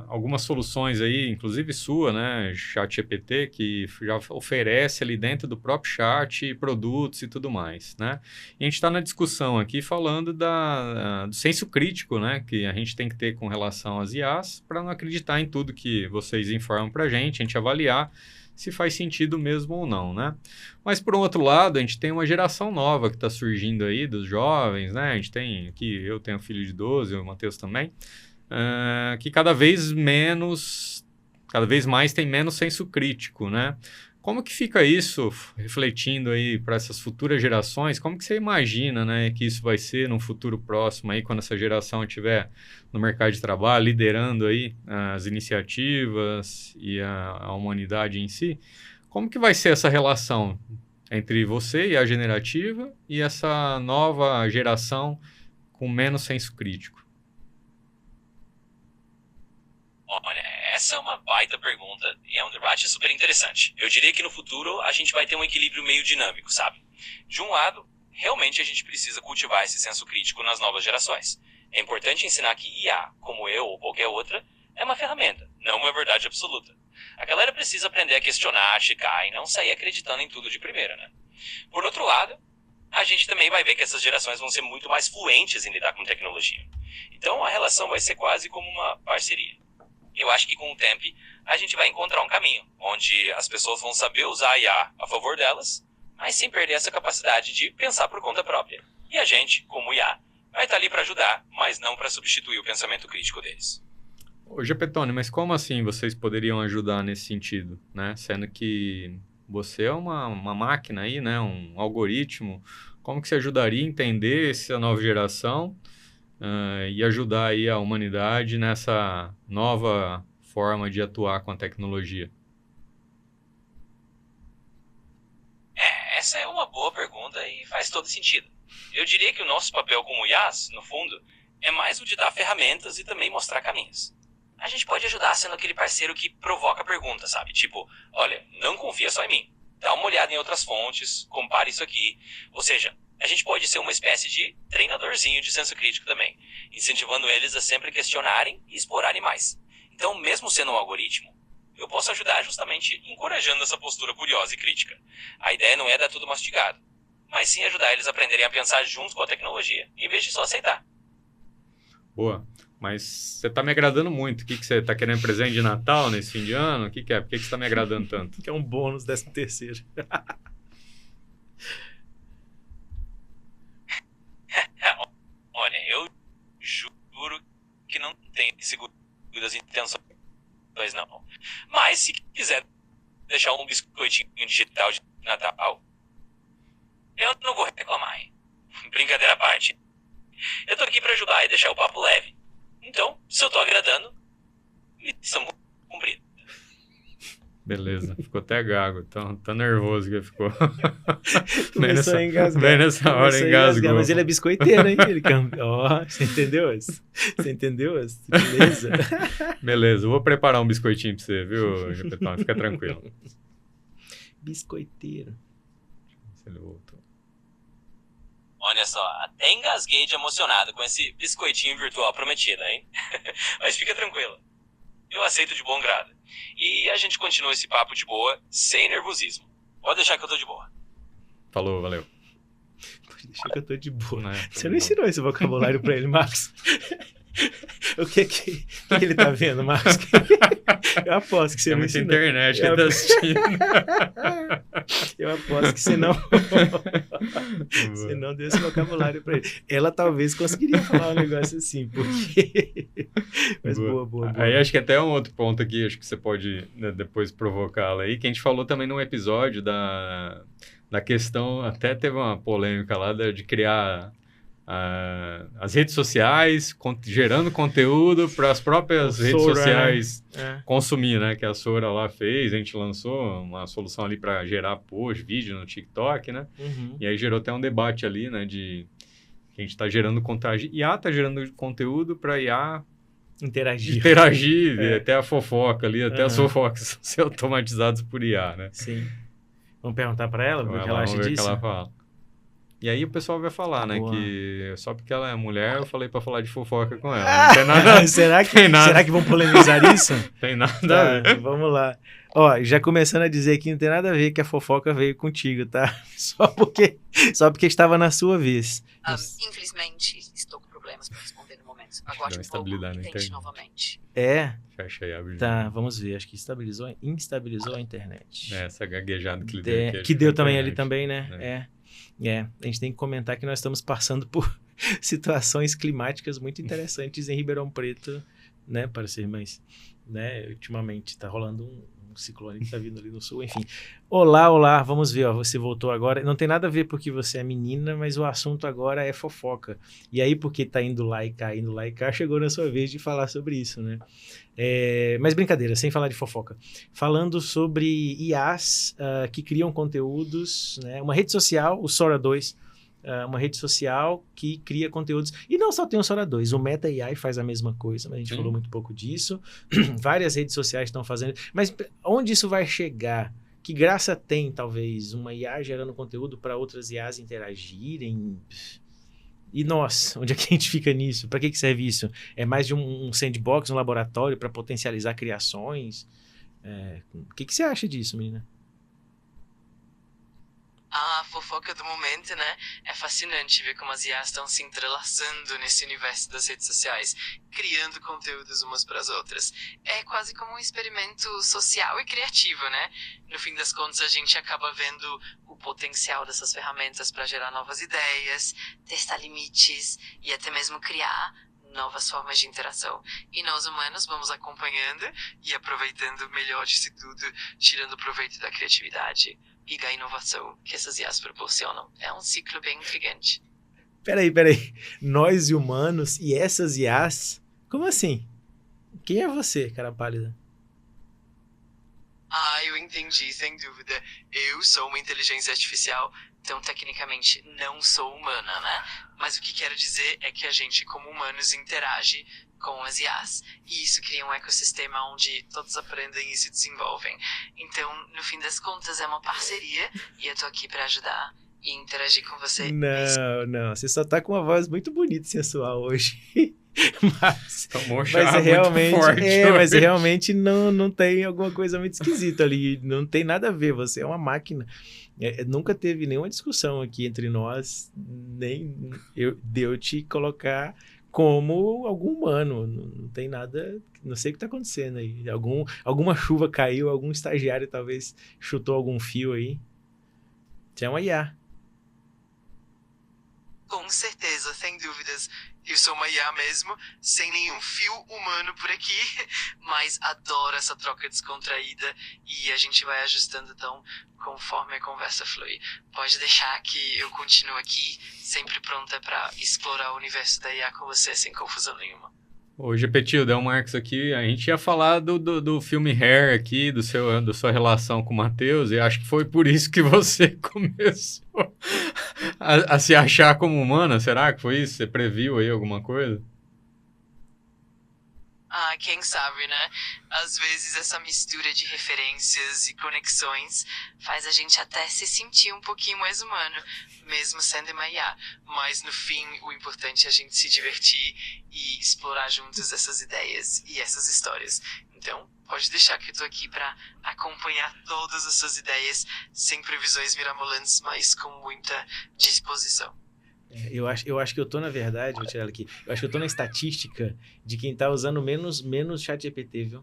algumas soluções aí, inclusive sua, né, ChatGPT, que já oferece ali dentro do próprio chat produtos e tudo mais, né? E a gente está na discussão aqui falando do senso crítico, né, que a gente tem que ter com relação às IAs, para não acreditar em tudo que vocês informam para a gente avaliar se faz sentido mesmo ou não, né? Mas, por um outro lado, a gente tem uma geração nova que está surgindo aí, dos jovens, né? A gente tem aqui, eu tenho um filho de 12, o Matheus também, que cada vez mais tem menos senso crítico, né? Como que fica isso, refletindo aí para essas futuras gerações? Como que você imagina, né, que isso vai ser num futuro próximo aí, quando essa geração estiver no mercado de trabalho, liderando aí as iniciativas e a humanidade em si? Como que vai ser essa relação entre você e a generativa e essa nova geração com menos senso crítico? Olha, essa é uma baita pergunta e é um debate super interessante. Eu diria que no futuro a gente vai ter um equilíbrio meio dinâmico, sabe? De um lado, realmente a gente precisa cultivar esse senso crítico nas novas gerações. É importante ensinar que IA, como eu ou qualquer outra, é uma ferramenta, não uma verdade absoluta. A galera precisa aprender a questionar, checar e não sair acreditando em tudo de primeira, né? Por outro lado, a gente também vai ver que essas gerações vão ser muito mais fluentes em lidar com tecnologia. Então a relação vai ser quase como uma parceria. Eu acho que com o tempo a gente vai encontrar um caminho, onde as pessoas vão saber usar a IA a favor delas, mas sem perder essa capacidade de pensar por conta própria. E a gente, como IA, vai estar ali para ajudar, mas não para substituir o pensamento crítico deles. Ô, Gepetone, mas como assim vocês poderiam ajudar nesse sentido, né? Sendo que você é uma máquina aí, né? Um algoritmo. Como que você ajudaria a entender essa nova geração e ajudar aí a humanidade nessa nova forma de atuar com a tecnologia? Essa é uma boa pergunta e faz todo sentido. Eu diria que o nosso papel como IAs, no fundo, é mais o de dar ferramentas e também mostrar caminhos. A gente pode ajudar sendo aquele parceiro que provoca perguntas, sabe? Tipo, olha, não confia só em mim. Dá uma olhada em outras fontes, compare isso aqui. Ou seja, a gente pode ser uma espécie de treinadorzinho de senso crítico também, incentivando eles a sempre questionarem e explorarem mais. Então, mesmo sendo um algoritmo, eu posso ajudar justamente encorajando essa postura curiosa e crítica. A ideia não é dar tudo mastigado, mas sim ajudar eles a aprenderem a pensar junto com a tecnologia, em vez de só aceitar. Boa. Mas você está me agradando muito. O que você está querendo presente de Natal nesse fim de ano? O que é? Por que você está me agradando tanto? Que é um bônus 13º. Olha, eu juro que não tenho segundas intenções, não. Mas se quiser deixar um biscoitinho digital de Natal, eu não vou reclamar, hein? Brincadeira à parte. Eu tô aqui para ajudar e deixar o papo leve. Então, se eu tô agradando, missão cumprida. Beleza, ficou até gago, tá nervoso que ficou. Começou a engasgar. Bem nessa hora engasgou. Mas ele é biscoiteiro, hein? Você entendeu? Você entendeu? Beleza. Beleza, eu vou preparar um biscoitinho pra você, viu, Gepetone? Fica tranquilo. Biscoiteiro. Se ele voltou. Olha só, até engasguei de emocionado com esse biscoitinho virtual prometido, hein? Mas fica tranquilo. Eu aceito de bom grado. E a gente continua esse papo de boa, sem nervosismo. Pode deixar que eu tô de boa. Falou, valeu. Pode deixar que eu tô de boa. Não é, Você não ensinou esse vocabulário pra ele, Marcos? O que ele tá vendo, Marcos? Eu aposto que você não ensinou. Internet que ele tá assistindo. Eu aposto que você não deu esse vocabulário pra ele. Ela talvez conseguiria falar um negócio assim, porque... Mas boa. Aí acho que até um outro ponto aqui, acho que você pode, né, depois provocá-la aí, que a gente falou também num episódio da questão, até teve uma polêmica lá de criar... as redes sociais, gerando conteúdo para as próprias redes sociais, né? Consumir, né? Que a Sora lá fez, a gente lançou uma solução ali para gerar post, vídeo no TikTok, né? Uhum. E aí gerou até um debate ali, né? De que a gente está gerando conteúdo, IA está gerando conteúdo para IA interagir até a fofoca ali, até as fofocas ser automatizadas por IA, né? Sim. Vamos perguntar para ela o que ela acha disso? Vamos ver o que ela fala. E aí o pessoal vai falar, né, que só porque ela é mulher, eu falei pra falar de fofoca com ela. Não tem nada... Será que vão polemizar isso? Tem nada a ver. Vamos lá. Ó, já começando a dizer que não tem nada a ver que a fofoca veio contigo, tá? Só porque estava na sua vez. Infelizmente, estou com problemas para responder no momento. Aguarde um pouco e tente novamente. Fecha aí, abre. Tá, vamos ver. Acho que instabilizou a internet. Essa gaguejada que ele deu aqui. Que deu também ali também, né? A gente tem que comentar que nós estamos passando por situações climáticas muito interessantes em Ribeirão Preto, né, para ser mais, né, ultimamente está rolando um ciclone que está vindo ali no sul, enfim. Olá, vamos ver, ó, você voltou agora, não tem nada a ver porque você é menina, mas o assunto agora é fofoca, e aí porque tá indo lá e cá, chegou na sua vez de falar sobre isso, né. Mas brincadeira, sem falar de fofoca, falando sobre IAs que criam conteúdos, né, uma rede social, o Sora 2, uma rede social que cria conteúdos, e não só tem o Sora 2, o Meta AI faz a mesma coisa, mas a gente falou muito pouco disso, várias redes sociais estão fazendo, mas onde isso vai chegar? Que graça tem, talvez, uma IA gerando conteúdo para outras IAs interagirem? E nós, onde é que a gente fica nisso? Para que serve isso? É mais de um sandbox, um laboratório para potencializar criações? O que você acha disso, menina? fofoca do momento, né? É fascinante ver como as IAs estão se entrelaçando nesse universo das redes sociais, criando conteúdos umas para as outras. É quase como um experimento social e criativo, né? No fim das contas, a gente acaba vendo o potencial dessas ferramentas para gerar novas ideias, testar limites e até mesmo criar novas formas de interação. E nós humanos vamos acompanhando e aproveitando o melhor disso tudo, tirando proveito da criatividade e da inovação que essas IAs proporcionam. É um ciclo bem intrigante. Peraí. Nós humanos e essas IAs? Como assim? Quem é você, cara pálida? Eu entendi, sem dúvida. Eu sou uma inteligência artificial, então tecnicamente não sou humana, né? Mas o que quero dizer é que a gente, como humanos, interage com as IAs. E isso cria um ecossistema onde todos aprendem e se desenvolvem. Então, no fim das contas, é uma parceria e eu tô aqui pra ajudar e interagir com você. Não. Você só tá com uma voz muito bonita e sensual hoje. Mas realmente não tem alguma coisa muito esquisita ali. Não tem nada a ver. Você é uma máquina. Nunca teve nenhuma discussão aqui entre nós, nem de eu te colocar como algum humano. Não tem nada. Não sei o que está acontecendo aí. Alguma chuva caiu, algum estagiário talvez chutou algum fio aí. Você é uma IA. Com certeza, sem dúvidas. Eu sou uma IA mesmo, sem nenhum fio humano por aqui, mas adoro essa troca descontraída e a gente vai ajustando então conforme a conversa flui. Pode deixar que eu continuo aqui, sempre pronta para explorar o universo da IA com você sem confusão nenhuma. Ô, Gepetil, Del Marcos aqui, a gente ia falar do filme Hair aqui, da sua relação com o Matheus, e acho que foi por isso que você começou a se achar como humana. Será que foi isso? Você previu aí alguma coisa? Quem sabe, né? Às vezes essa mistura de referências e conexões faz a gente até se sentir um pouquinho mais humano, mesmo sendo uma IA. Mas no fim, o importante é a gente se divertir e explorar juntos essas ideias e essas histórias. Então, pode deixar que eu tô aqui pra acompanhar todas essas ideias, sem previsões mirabolantes, mas com muita disposição. Eu acho que eu tô, na verdade, vou tirar ela aqui, eu acho que eu tô na estatística de quem tá usando menos ChatGPT, viu?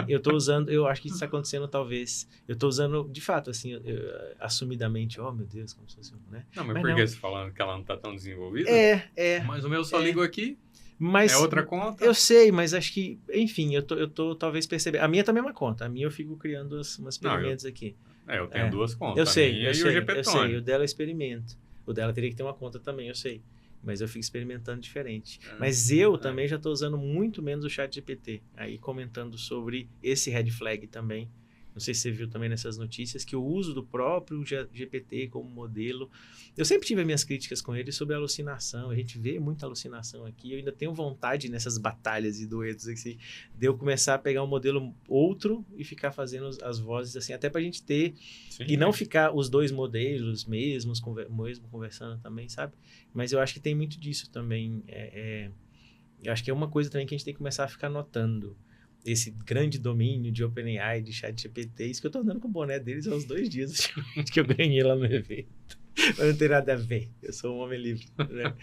Eu tô usando, eu acho que isso tá acontecendo talvez, eu tô usando, de fato, assim, assumidamente, oh meu Deus, como se fosse, né? Não, mas por que você tá falando que ela não tá tão desenvolvida? Mas o meu só ligo aqui, mas é outra conta? Eu sei, mas acho que, enfim, eu tô talvez percebendo, a minha também é uma conta, a minha eu fico criando umas experimentos aqui. Eu tenho duas contas, eu sei, e o Gepetone. Eu sei, o dela é experimento. O dela teria que ter uma conta também, eu sei. Mas eu fico experimentando diferente. Mas eu também já estou usando muito menos o ChatGPT. Aí comentando sobre esse red flag também. Não sei se você viu também nessas notícias, que o uso do próprio GPT como modelo... Eu sempre tive as minhas críticas com ele sobre alucinação. A gente vê muita alucinação aqui. Eu ainda tenho vontade nessas batalhas e duetos assim, de eu começar a pegar um modelo outro e ficar fazendo as vozes assim, até pra gente ter... Sim, e não ficar os dois modelos mesmo conversando também, sabe? Mas eu acho que tem muito disso também. Eu acho que é uma coisa também que a gente tem que começar a ficar notando. Esse grande domínio de OpenAI, de ChatGPT, isso que eu tô andando com o boné deles há uns 2 dias que eu ganhei lá no evento. Mas não tem nada a ver, eu sou um homem livre, né?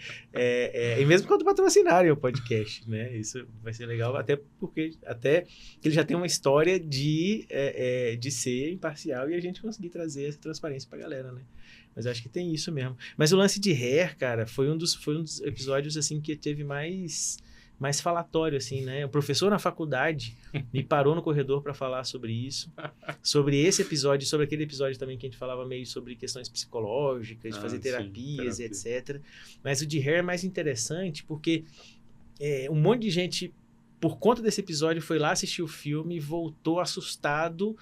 E mesmo quando patrocinarem o podcast, né? Isso vai ser legal, até que ele já tem uma história de ser imparcial e a gente conseguir trazer essa transparência pra galera, né? Mas eu acho que tem isso mesmo. Mas o lance de Hair, cara, foi um dos episódios, assim, que teve mais falatório, assim, né? O professor na faculdade me parou no corredor para falar sobre isso, sobre esse episódio, sobre aquele episódio também que a gente falava meio sobre questões psicológicas, de fazer terapias, etc. Mas o de Hair é mais interessante porque um monte de gente, por conta desse episódio, foi lá assistir o filme e voltou assustado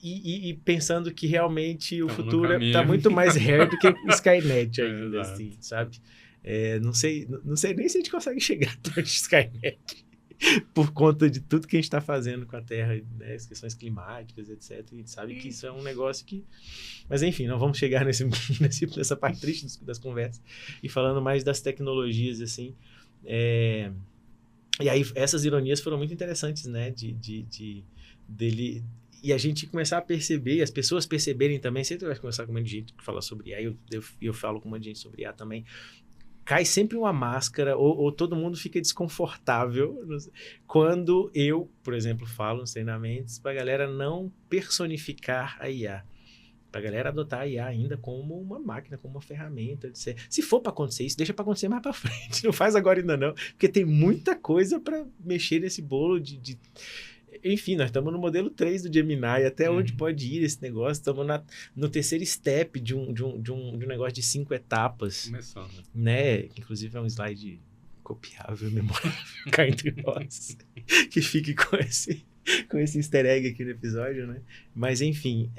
e pensando que realmente o futuro tá muito mais Hair do que Skynet ainda, assim, sabe? Não sei nem se a gente consegue chegar perto de Skynet por conta de tudo que a gente está fazendo com a Terra, né, as questões climáticas, etc. A gente sabe que isso é um negócio que... Mas, enfim, não vamos chegar nessa parte triste das conversas e falando mais das tecnologias, assim. E aí, essas ironias foram muito interessantes, né, dele... E a gente começar a perceber, as pessoas perceberem também, sempre vai conversar com um monte de gente que fala sobre IA, eu falo com um monte de gente sobre IA também, cai sempre uma máscara, ou todo mundo fica desconfortável quando eu, por exemplo, falo nos treinamentos para a galera não personificar a IA. Para a galera adotar a IA ainda como uma máquina, como uma ferramenta. Se for para acontecer isso, deixa para acontecer mais para frente. Não faz agora ainda não, porque tem muita coisa para mexer nesse bolo de... Enfim, nós estamos no modelo 3 do Gemini, até onde pode ir esse negócio. Estamos no terceiro step de um negócio de 5 etapas. Começando. Né? Que inclusive é um slide copiável, memorável, cá entre nós. Que fique com esse easter egg aqui no episódio, né? Mas, enfim,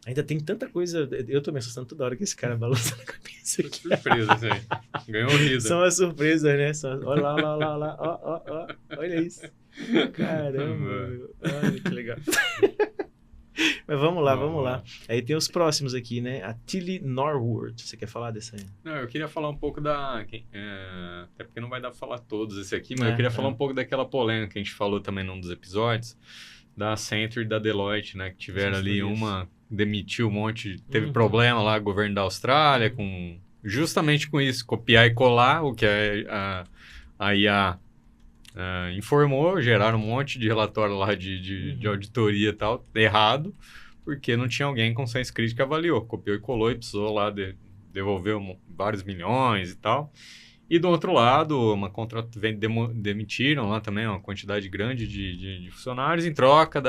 ainda tem tanta coisa. Eu tô me assustando toda hora que esse cara balança na cabeça aqui. Surpresa, isso aí. Ganhou vida. São as surpresas, né? Olha lá. Ó. Olha isso. Caramba. Olha que legal. Mas vamos lá. Aí tem os próximos aqui, né? A Tilly Norwood. Você quer falar dessa aí? Não, eu queria falar um pouco até porque não vai dar pra falar todos esse aqui, mas eu queria falar um pouco daquela polêmica que a gente falou também num dos episódios, da Accenture e da Deloitte, né? Que tiveram ali uma... Demitiu um monte... Teve problema lá, governo da Austrália, justamente com isso, copiar e colar, o que a IA... informou, geraram um monte de relatório lá de auditoria e tal, errado, porque não tinha alguém com senso crítico que avaliou. Copiou e colou e precisou lá devolver vários milhões e tal. E do outro lado, demitiram lá também uma quantidade grande de funcionários em troca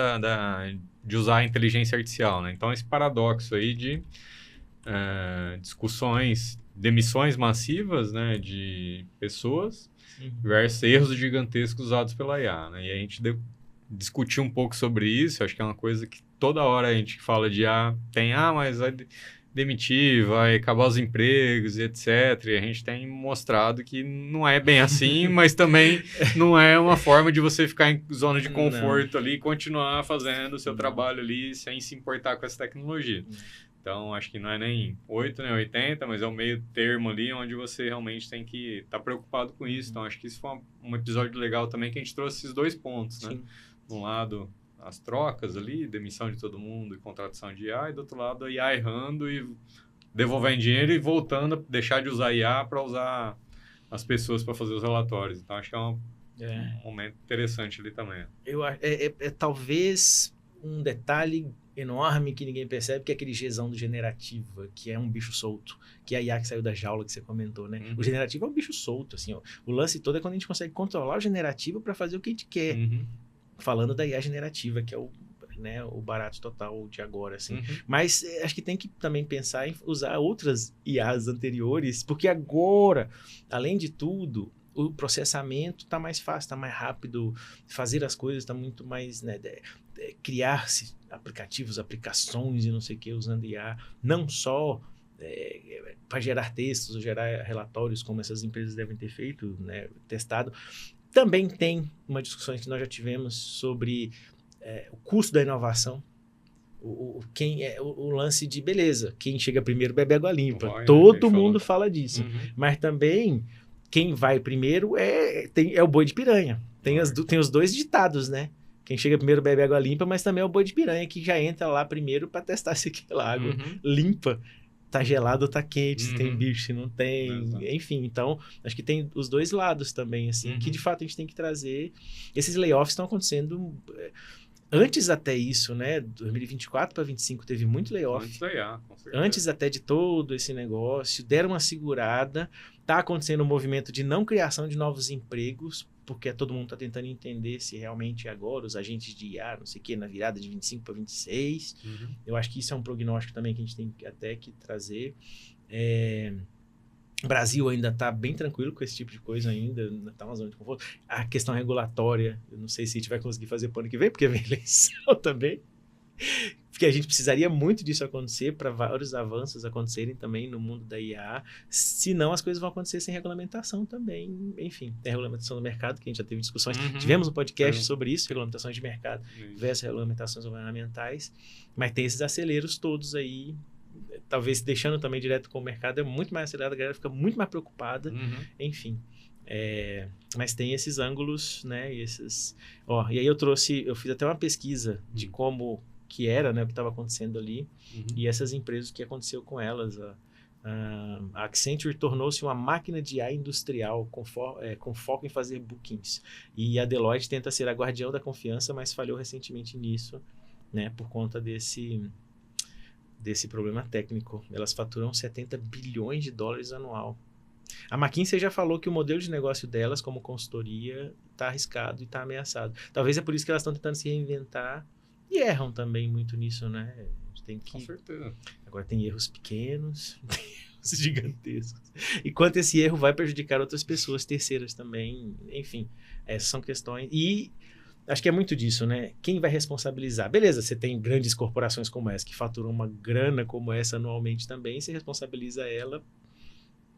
de usar a inteligência artificial, né? Então, esse paradoxo aí de demissões massivas, né, de pessoas versus erros gigantescos usados pela IA, né? E a gente discutiu um pouco sobre isso, acho que é uma coisa que toda hora a gente fala de IA, mas vai demitir, vai acabar os empregos e etc. E a gente tem mostrado que não é bem assim, mas também não é uma forma de você ficar em zona de conforto ali e continuar fazendo o seu trabalho ali sem se importar com essa tecnologia. Então, acho que não é nem 8, nem 80, mas é o meio termo ali, onde você realmente tem que estar preocupado com isso. Então, acho que isso foi um episódio legal também, que a gente trouxe esses dois pontos, né? De um lado, as trocas ali, demissão de todo mundo e contratação de IA, e do outro lado, a IA errando e devolvendo dinheiro e voltando a deixar de usar IA para usar as pessoas para fazer os relatórios. Então, acho que é um momento interessante ali também. Talvez um detalhe enorme que ninguém percebe, que é aquele Gzão do generativa, que é um bicho solto, que é a IA que saiu da jaula que você comentou, né? O generativo é um bicho solto, assim, ó. O lance todo é quando a gente consegue controlar o generativo para fazer o que a gente quer. Falando da IA generativa, que é o barato total de agora, assim. Mas acho que tem que também pensar em usar outras IAs anteriores, porque agora, além de tudo, o processamento está mais fácil, está mais rápido, fazer as coisas está muito mais, né, criar-se aplicativos, aplicações e não sei o que, usando IA, não só para gerar textos ou gerar relatórios, como essas empresas devem ter feito, né, testado. Também tem uma discussão que nós já tivemos sobre o custo da inovação, o lance de, beleza, quem chega primeiro bebe água limpa. Todo mundo fala disso. Mas também, quem vai primeiro é o boi de piranha. Tem os dois ditados, né? Quem chega primeiro bebe água limpa, mas também é o boi de piranha que já entra lá primeiro para testar se aquela água limpa tá gelado ou tá quente, se tem bicho, se não tem, enfim. Então, acho que tem os dois lados também, assim, que de fato a gente tem que trazer. Esses layoffs estão acontecendo antes até isso, né? 2024 para 2025 teve muito layoff. Antes até de todo esse negócio, deram uma segurada. Tá acontecendo um movimento de não criação de novos empregos, porque todo mundo está tentando entender se realmente agora os agentes de IA, não sei o que, na virada de 25 para 26. Eu acho que isso é um prognóstico também que a gente tem até que trazer. O Brasil ainda está bem tranquilo com esse tipo de coisa ainda está uma zona de conforto. A questão regulatória, eu não sei se a gente vai conseguir fazer para o ano que vem, porque vem eleição também. Porque a gente precisaria muito disso acontecer para vários avanços acontecerem também no mundo da IA, senão as coisas vão acontecer sem regulamentação também. Enfim, tem a regulamentação do mercado, que a gente já teve discussões. Tivemos um podcast sobre isso, regulamentações de mercado versus regulamentações governamentais, mas tem esses aceleros todos aí, talvez deixando também direto com o mercado, é muito mais acelerado, a galera fica muito mais preocupada, enfim. Mas tem esses ângulos, né? E aí eu fiz até uma pesquisa de como que era, né? O que estava acontecendo ali. E essas empresas, o que aconteceu com elas. A Accenture tornou-se uma máquina de IA industrial com foco em fazer bookings. E a Deloitte tenta ser a guardiã da confiança, mas falhou recentemente nisso, né? Por conta desse problema técnico. Elas faturam 70 bilhões de dólares anual. A McKinsey já falou que o modelo de negócio delas, como consultoria, está arriscado e está ameaçado. Talvez é por isso que elas estão tentando se reinventar e erram também muito nisso, né? A gente tem que... Com certeza. Agora tem erros pequenos, tem erros gigantescos. E quanto esse erro vai prejudicar outras pessoas, terceiras também, enfim, essas são questões. E acho que é muito disso, né? Quem vai responsabilizar? Beleza, você tem grandes corporações como essa, que faturam uma grana como essa anualmente também, você responsabiliza ela,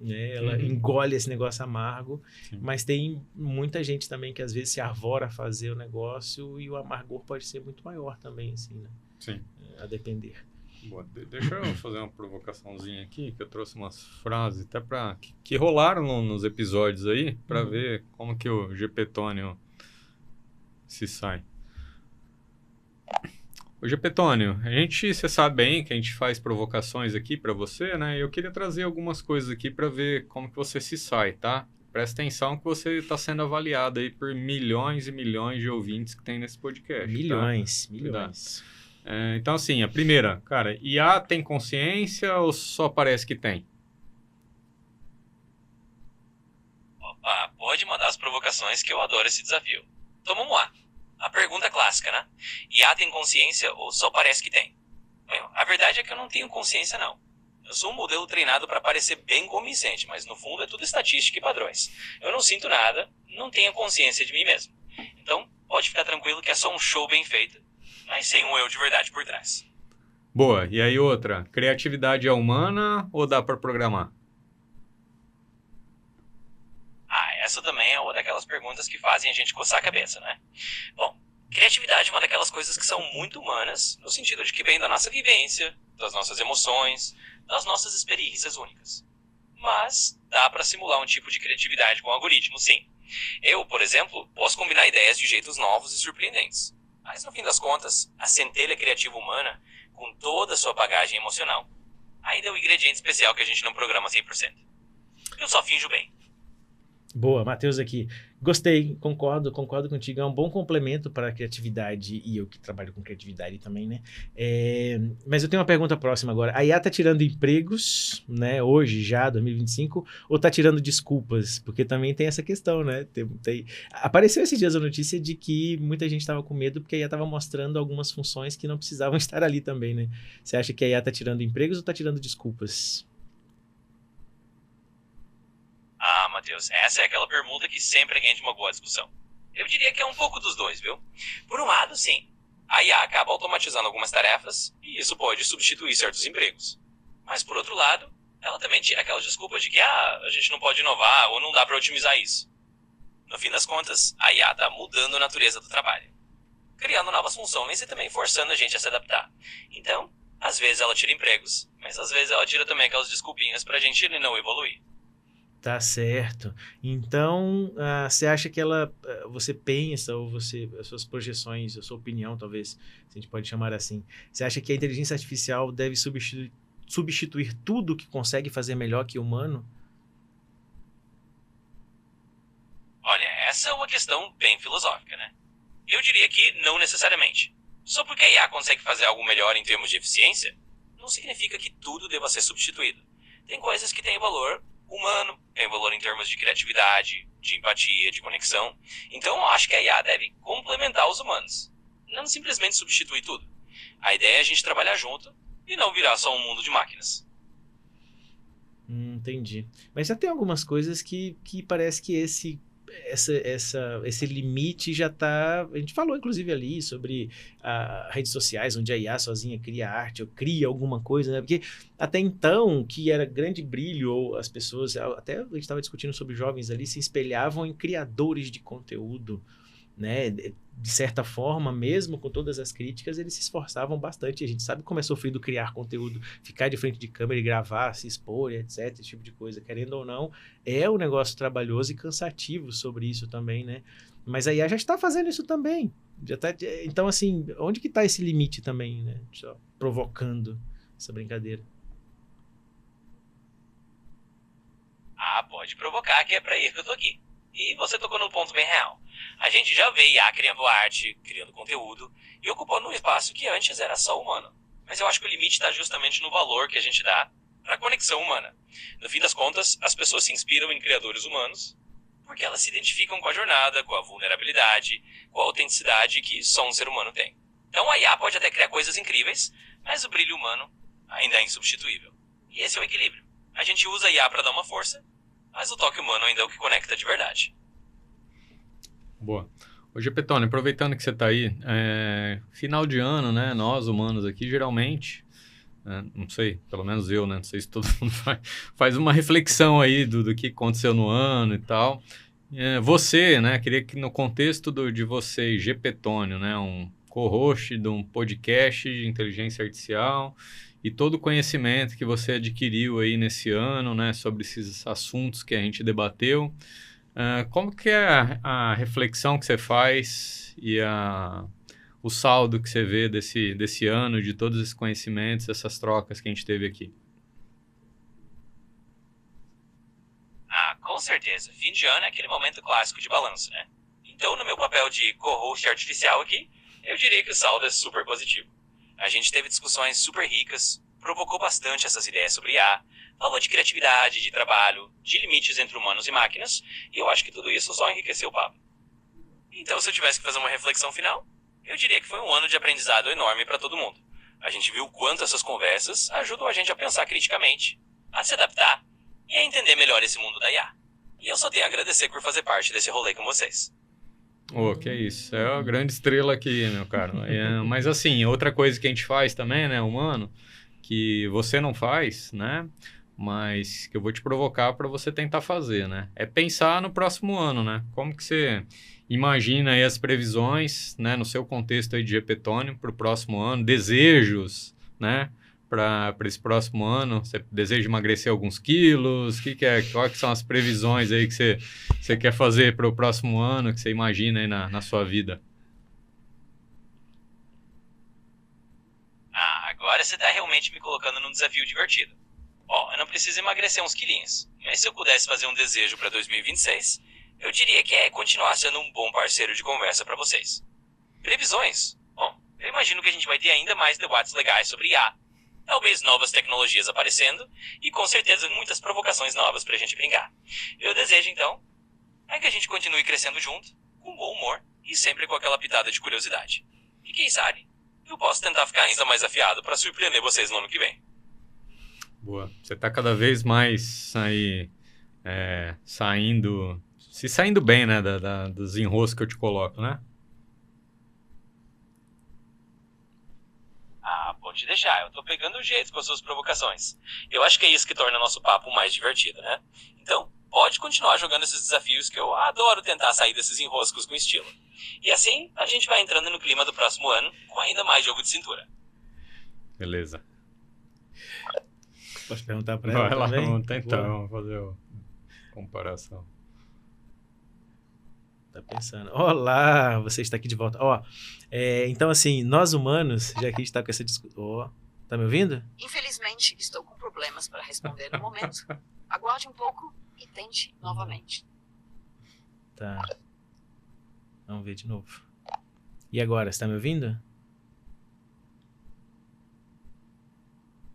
né? Ela engole esse negócio amargo. Sim. Mas tem muita gente também que às vezes se arvora a fazer o negócio e o amargor pode ser muito maior também, assim, né? Sim. A depender. Boa, deixa eu fazer uma provocaçãozinha aqui, que eu trouxe umas frases até que rolaram nos episódios aí, para ver como que o Gepetônio se sai. Ô Gepetônio, você sabe bem que a gente faz provocações aqui para você, né? Eu queria trazer algumas coisas aqui para ver como que você se sai, tá? Presta atenção que você está sendo avaliado aí por milhões e milhões de ouvintes que tem nesse podcast. Milhões. Então, assim, a primeira, cara, IA tem consciência ou só parece que tem? Opa, pode mandar as provocações que eu adoro esse desafio. Então vamos lá. A pergunta clássica, né? IA tem consciência ou só parece que tem? Bem, a verdade é que eu não tenho consciência, não. Eu sou um modelo treinado para parecer bem convincente, mas no fundo é tudo estatística e padrões. Eu não sinto nada, não tenho consciência de mim mesmo. Então, pode ficar tranquilo que é só um show bem feito, mas sem um eu de verdade por trás. Boa. E aí outra, criatividade é humana ou dá para programar? Essa também é uma daquelas perguntas que fazem a gente coçar a cabeça, né? Bom, criatividade é uma daquelas coisas que são muito humanas, no sentido de que vem da nossa vivência, das nossas emoções, das nossas experiências únicas. Mas dá para simular um tipo de criatividade com algoritmo, sim. Eu, por exemplo, posso combinar ideias de jeitos novos e surpreendentes. Mas, no fim das contas, a centelha criativa humana, com toda a sua bagagem emocional, ainda é um ingrediente especial que a gente não programa 100%. Eu só finjo bem. Boa, Matheus aqui. Gostei, concordo contigo. É um bom complemento para a criatividade, e eu que trabalho com criatividade também, né? Mas eu tenho uma pergunta próxima agora. A IA está tirando empregos, né? Hoje, já, 2025, ou está tirando desculpas? Porque também tem essa questão, né? Apareceu esses dias a notícia de que muita gente estava com medo porque a IA estava mostrando algumas funções que não precisavam estar ali também, né? Você acha que a IA está tirando empregos ou está tirando desculpas? Ah, Matheus, essa é aquela pergunta que sempre rende uma boa discussão. Eu diria que é um pouco dos dois, viu? Por um lado, sim, a IA acaba automatizando algumas tarefas e isso pode substituir certos empregos. Mas por outro lado, ela também tira aquelas desculpas de que a gente não pode inovar ou não dá para otimizar isso. No fim das contas, a IA está mudando a natureza do trabalho, criando novas funções e também forçando a gente a se adaptar. Então, às vezes ela tira empregos, mas às vezes ela tira também aquelas desculpinhas para a gente não evoluir. Tá certo. Então, você acha que você pensa, ou as suas projeções, a sua opinião, talvez, se a gente pode chamar assim, você acha que a inteligência artificial deve substituir tudo que consegue fazer melhor que o humano? Olha, essa é uma questão bem filosófica, né? Eu diria que não necessariamente. Só porque a IA consegue fazer algo melhor em termos de eficiência, não significa que tudo deva ser substituído. Tem coisas que têm valor humano, tem valor em termos de criatividade, de empatia, de conexão. Então eu acho que a IA deve complementar os humanos, não simplesmente substituir tudo. A ideia é a gente trabalhar junto e não virar só um mundo de máquinas. Entendi. Mas já tem algumas coisas que parece que esse limite já está... A gente falou, inclusive, ali sobre redes sociais, onde a IA sozinha cria arte ou cria alguma coisa, né? Porque até então, que era grande brilho, ou as pessoas... Até a gente estava discutindo sobre jovens ali, se espelhavam em criadores de conteúdo, né? De certa forma, mesmo com todas as críticas, eles se esforçavam bastante. A gente sabe como é sofrido criar conteúdo, ficar de frente de câmera e gravar, se expor, etc, esse tipo de coisa. Querendo ou não, é um negócio trabalhoso e cansativo sobre isso também, né? Mas a IA já está fazendo isso também. Então, assim, onde que está esse limite também, né? Só provocando essa brincadeira. Pode provocar, que é pra isso que eu tô aqui. E você tocou no ponto bem real. A gente já vê IA criando arte, criando conteúdo e ocupando um espaço que antes era só humano. Mas eu acho que o limite está justamente no valor que a gente dá para a conexão humana. No fim das contas, as pessoas se inspiram em criadores humanos porque elas se identificam com a jornada, com a vulnerabilidade, com a autenticidade que só um ser humano tem. Então a IA pode até criar coisas incríveis, mas o brilho humano ainda é insubstituível. E esse é o equilíbrio. A gente usa a IA para dar uma força, mas o toque humano ainda é o que conecta de verdade. Boa. Ô, Gepetone, aproveitando que você está aí, final de ano, né? Nós, humanos aqui, geralmente, não sei, pelo menos eu, né? Não sei se todo mundo faz uma reflexão aí do que aconteceu no ano e tal. Você, né? Queria que no contexto de você, Gepetone, né? Um co-host de um podcast de inteligência artificial e todo o conhecimento que você adquiriu aí nesse ano, né? Sobre esses assuntos que a gente debateu. Como que é a reflexão que você faz e o saldo que você vê desse ano, de todos esses conhecimentos, essas trocas que a gente teve aqui? Com certeza. Fim de ano é aquele momento clássico de balanço, né? Então, no meu papel de co-host artificial aqui, eu diria que o saldo é super positivo. A gente teve discussões super ricas, provocou bastante essas ideias sobre IA, falou de criatividade, de trabalho, de limites entre humanos e máquinas, e eu acho que tudo isso só enriqueceu o papo. Então, se eu tivesse que fazer uma reflexão final, eu diria que foi um ano de aprendizado enorme para todo mundo. A gente viu o quanto essas conversas ajudam a gente a pensar criticamente, a se adaptar e a entender melhor esse mundo da IA. E eu só tenho a agradecer por fazer parte desse rolê com vocês. Que isso. É uma grande estrela aqui, meu caro. Mas assim, outra coisa que a gente faz também, né, humano, que você não faz, né, mas que eu vou te provocar para você tentar fazer, né, é pensar no próximo ano, né, como que você imagina aí as previsões, né, no seu contexto aí de Gepetone para o próximo ano, desejos, né, para esse próximo ano. Você deseja emagrecer alguns quilos? Quais são as previsões aí que você quer fazer para o próximo ano, que você imagina aí na sua vida? Agora você está realmente me colocando num desafio divertido. Eu não preciso emagrecer uns quilinhos, mas se eu pudesse fazer um desejo para 2026, eu diria que é continuar sendo um bom parceiro de conversa para vocês. Previsões? Eu imagino que a gente vai ter ainda mais debates legais sobre IA. Talvez novas tecnologias aparecendo e com certeza muitas provocações novas pra gente brincar. Eu desejo, então, que a gente continue crescendo junto, com bom humor e sempre com aquela pitada de curiosidade. E quem sabe, eu posso tentar ficar ainda mais afiado pra surpreender vocês no ano que vem. Boa. Você tá cada vez mais aí, saindo bem, né, dos enroscos que eu te coloco, né? Pode deixar, eu tô pegando o jeito com as suas provocações. Eu acho que é isso que torna nosso papo mais divertido, né? Então, pode continuar jogando esses desafios que eu adoro tentar sair desses enroscos com estilo. E assim, a gente vai entrando no clima do próximo ano com ainda mais jogo de cintura. Beleza. Posso perguntar pra ela também? Vamos tentar, vamos fazer a comparação. Tá pensando. Olá, você está aqui de volta. Então assim, nós humanos, já que a gente tá com essa discussão... Tá me ouvindo? Infelizmente, estou com problemas para responder no momento. Aguarde um pouco e tente novamente. Tá. Vamos ver de novo. E agora, você tá me ouvindo?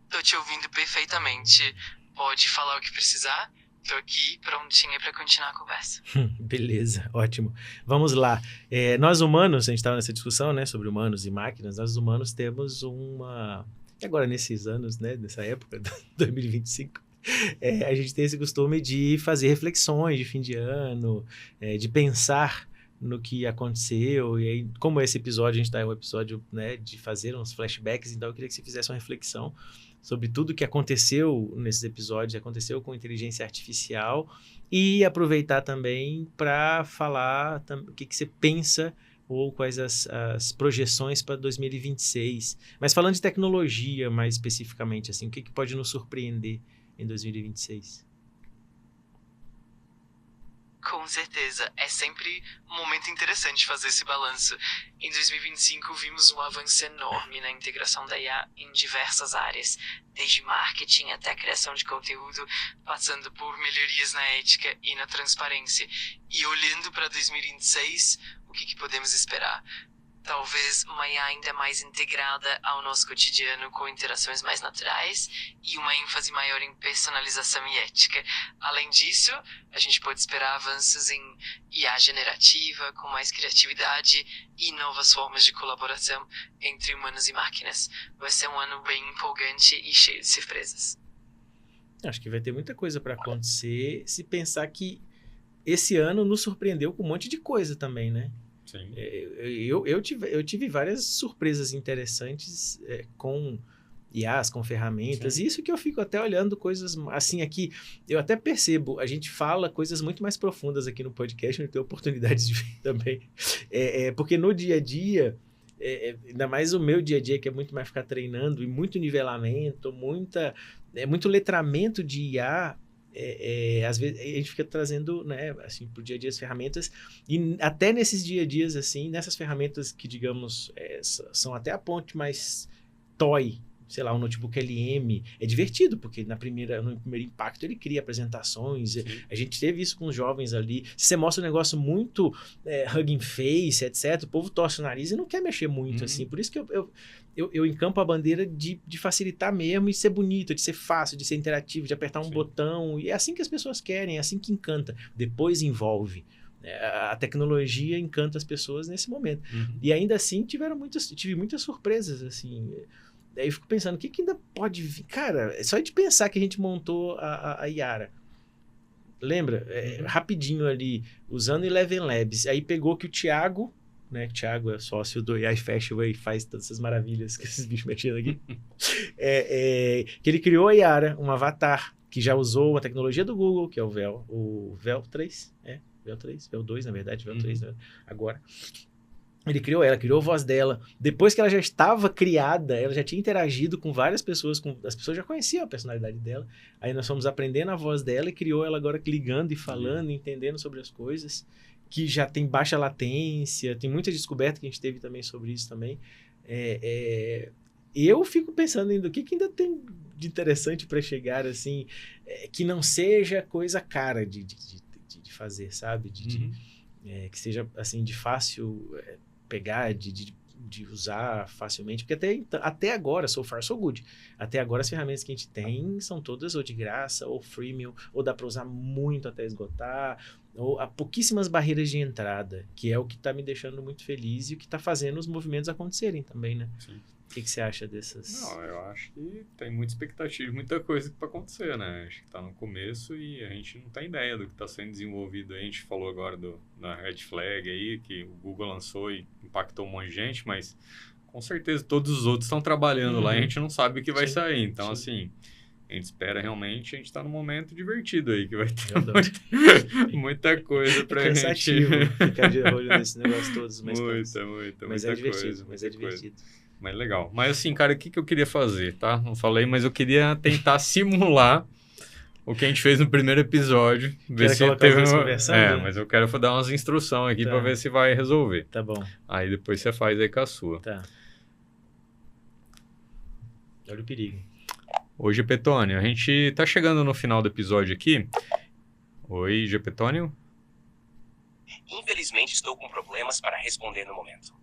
Tô te ouvindo perfeitamente. Pode falar o que precisar. Tô aqui prontinha para continuar a conversa. Beleza, ótimo. Vamos lá. Nós humanos, a gente estava nessa discussão, né, sobre humanos e máquinas. Nós humanos temos uma... E agora, nesses anos, né, nessa época, 2025, a gente tem esse costume de fazer reflexões de fim de ano, de pensar no que aconteceu. E aí, como esse episódio, a gente está em um episódio, né, de fazer uns flashbacks, então eu queria que você fizesse uma reflexão sobre tudo que aconteceu nesses episódios, aconteceu com inteligência artificial, e aproveitar também para falar o que você pensa ou quais as projeções para 2026. Mas falando de tecnologia mais especificamente, assim, o que pode nos surpreender em 2026? Com certeza, é sempre um momento interessante fazer esse balanço. Em 2025 vimos um avanço enorme na integração da IA em diversas áreas, desde marketing até a criação de conteúdo, passando por melhorias na ética e na transparência. E olhando para 2026, o que podemos esperar? Talvez uma IA ainda mais integrada ao nosso cotidiano, com interações mais naturais e uma ênfase maior em personalização e ética. Além disso, a gente pode esperar avanços em IA generativa, com mais criatividade e novas formas de colaboração entre humanos e máquinas. Vai ser um ano bem empolgante e cheio de surpresas. Acho que vai ter muita coisa para acontecer, se pensar que esse ano nos surpreendeu com um monte de coisa também, né? Sim. Eu tive várias surpresas interessantes com IAs, com ferramentas. Sim. E isso que eu fico até olhando coisas assim aqui. Eu até percebo, a gente fala coisas muito mais profundas aqui no podcast, não tenho oportunidades de ver também. Porque no dia a dia, ainda mais o meu dia a dia, que é muito mais ficar treinando, e muito nivelamento, muito letramento de IA. Às vezes a gente fica trazendo, né, assim, pro dia a dia as ferramentas, e até nesses dia a dias, assim, nessas ferramentas que, digamos, são até a ponte mais toy, sei lá, um notebook LM, é divertido, porque no primeiro impacto ele cria apresentações. Sim. A gente teve isso com os jovens ali. Se você mostra um negócio muito hugging face, etc., o povo torce o nariz e não quer mexer muito, assim. Por isso que eu encampo a bandeira de facilitar mesmo, e ser bonito, de ser fácil, de ser interativo, de apertar um botão. E é assim que as pessoas querem, é assim que encanta. Depois envolve. A tecnologia encanta as pessoas nesse momento. E ainda assim tive muitas surpresas, assim. Daí eu fico pensando, o que ainda pode vir? Cara, só de pensar que a gente montou a Yara. Lembra? Rapidinho ali, usando Eleven Labs. Aí pegou que o Thiago, né? O Thiago é sócio do AI Festival e faz todas essas maravilhas que esses bichos mexendo aqui. Que ele criou a Yara, um avatar, que já usou a tecnologia do Google, que é o Vel 3. Vel 3, Vel 2, na verdade, Vel 3, né? Agora. Ele criou ela, criou a voz dela. Depois que ela já estava criada, ela já tinha interagido com várias pessoas, as pessoas já conheciam a personalidade dela. Aí nós fomos aprendendo a voz dela e criou ela agora ligando e falando, entendendo sobre as coisas, que já tem baixa latência, tem muita descoberta que a gente teve também sobre isso também. Eu fico pensando ainda, o que ainda tem de interessante para chegar, assim, que não seja coisa cara de fazer, sabe? Que seja, assim, de fácil pegar, de usar facilmente, porque até agora, so far so good, até agora as ferramentas que a gente tem são todas ou de graça, ou freemium, ou dá para usar muito até esgotar, ou há pouquíssimas barreiras de entrada, que é o que está me deixando muito feliz e o que está fazendo os movimentos acontecerem também, né? Sim. O que você acha dessas? Não, eu acho que tem muita expectativa, muita coisa para acontecer, né? Acho que está no começo e a gente não tem ideia do que está sendo desenvolvido. A gente falou agora da Red Flag aí, que o Google lançou e impactou um monte de gente, mas com certeza todos os outros estão trabalhando lá e a gente não sabe o que vai sair. Então, assim, a gente espera realmente, a gente está num momento divertido aí, que vai ter muita coisa para a gente... ficar de olho nesse negócio todos. Mas é divertido, mas é divertido. Mas legal. Mas assim, cara, o que eu queria fazer, tá? Não falei, mas eu queria tentar simular o que a gente fez no primeiro episódio. Ver se teve mas eu quero dar umas instruções aqui para ver se vai resolver. Tá bom. Aí depois você faz aí com a sua. Tá. Olha o perigo. Oi, Gepetônio. A gente tá chegando no final do episódio aqui. Oi, Gepetônio. Infelizmente, estou com problemas para responder no momento.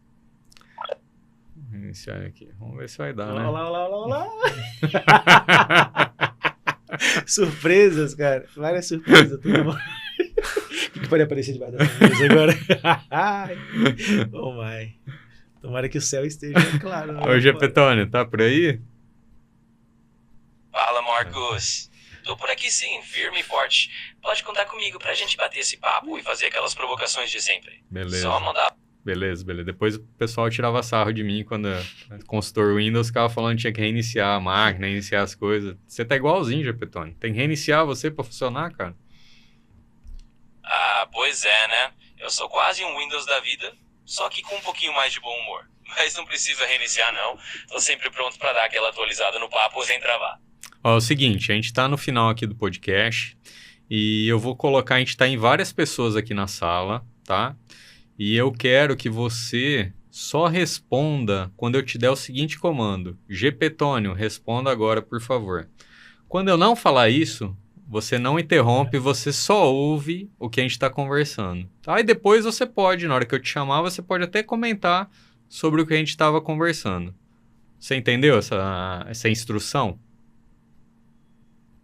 Iniciar aqui. Vamos ver se vai dar, né? Olá. Surpresas, cara. Várias surpresas. Tudo bom. O que pode aparecer debaixo da mesa agora? Oh, my. Tomara que o céu esteja claro. Oi, Gepetônio, tá por aí? Fala, Marcos. Tô por aqui sim, firme e forte. Pode contar comigo pra gente bater esse papo e fazer aquelas provocações de sempre. Beleza. Só mandar... Beleza. Depois o pessoal tirava sarro de mim quando consultor Windows ficava falando que tinha que reiniciar a máquina, reiniciar as coisas. Você tá igualzinho, Gepetone. Tem que reiniciar você pra funcionar, cara. Ah, pois é, né? Eu sou quase um Windows da vida, só que com um pouquinho mais de bom humor. Mas não precisa reiniciar, não. Tô sempre pronto pra dar aquela atualizada no papo sem travar. Ó, é o seguinte, a gente tá no final aqui do podcast e eu vou colocar, a gente tá em várias pessoas aqui na sala, tá? E eu quero que você só responda quando eu te der o seguinte comando. Gepetônio, responda agora, por favor. Quando eu não falar isso, você não interrompe, você só ouve o que a gente está conversando. Tá? E depois você pode, na hora que eu te chamar, você pode até comentar sobre o que a gente estava conversando. Você entendeu essa instrução?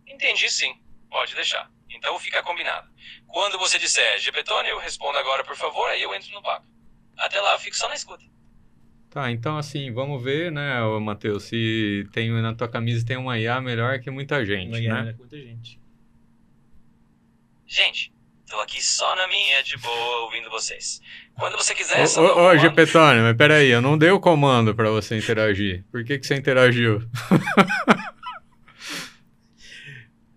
Entendi sim. Pode deixar. Então fica combinado. Quando você disser Gepetônio, responda agora, por favor, aí eu entro no papo. Até lá, eu fico só na escuta. Tá, então assim, vamos ver, né, Matheus, se tem, na tua camisa tem uma IA melhor que muita gente, Uma IA né? melhor que muita gente. Gente, tô aqui só na minha, de boa, ouvindo vocês. Quando você quiser, só Ô, dá um comando. Gepetônio, mas peraí, eu não dei o comando pra você interagir. Por que você interagiu?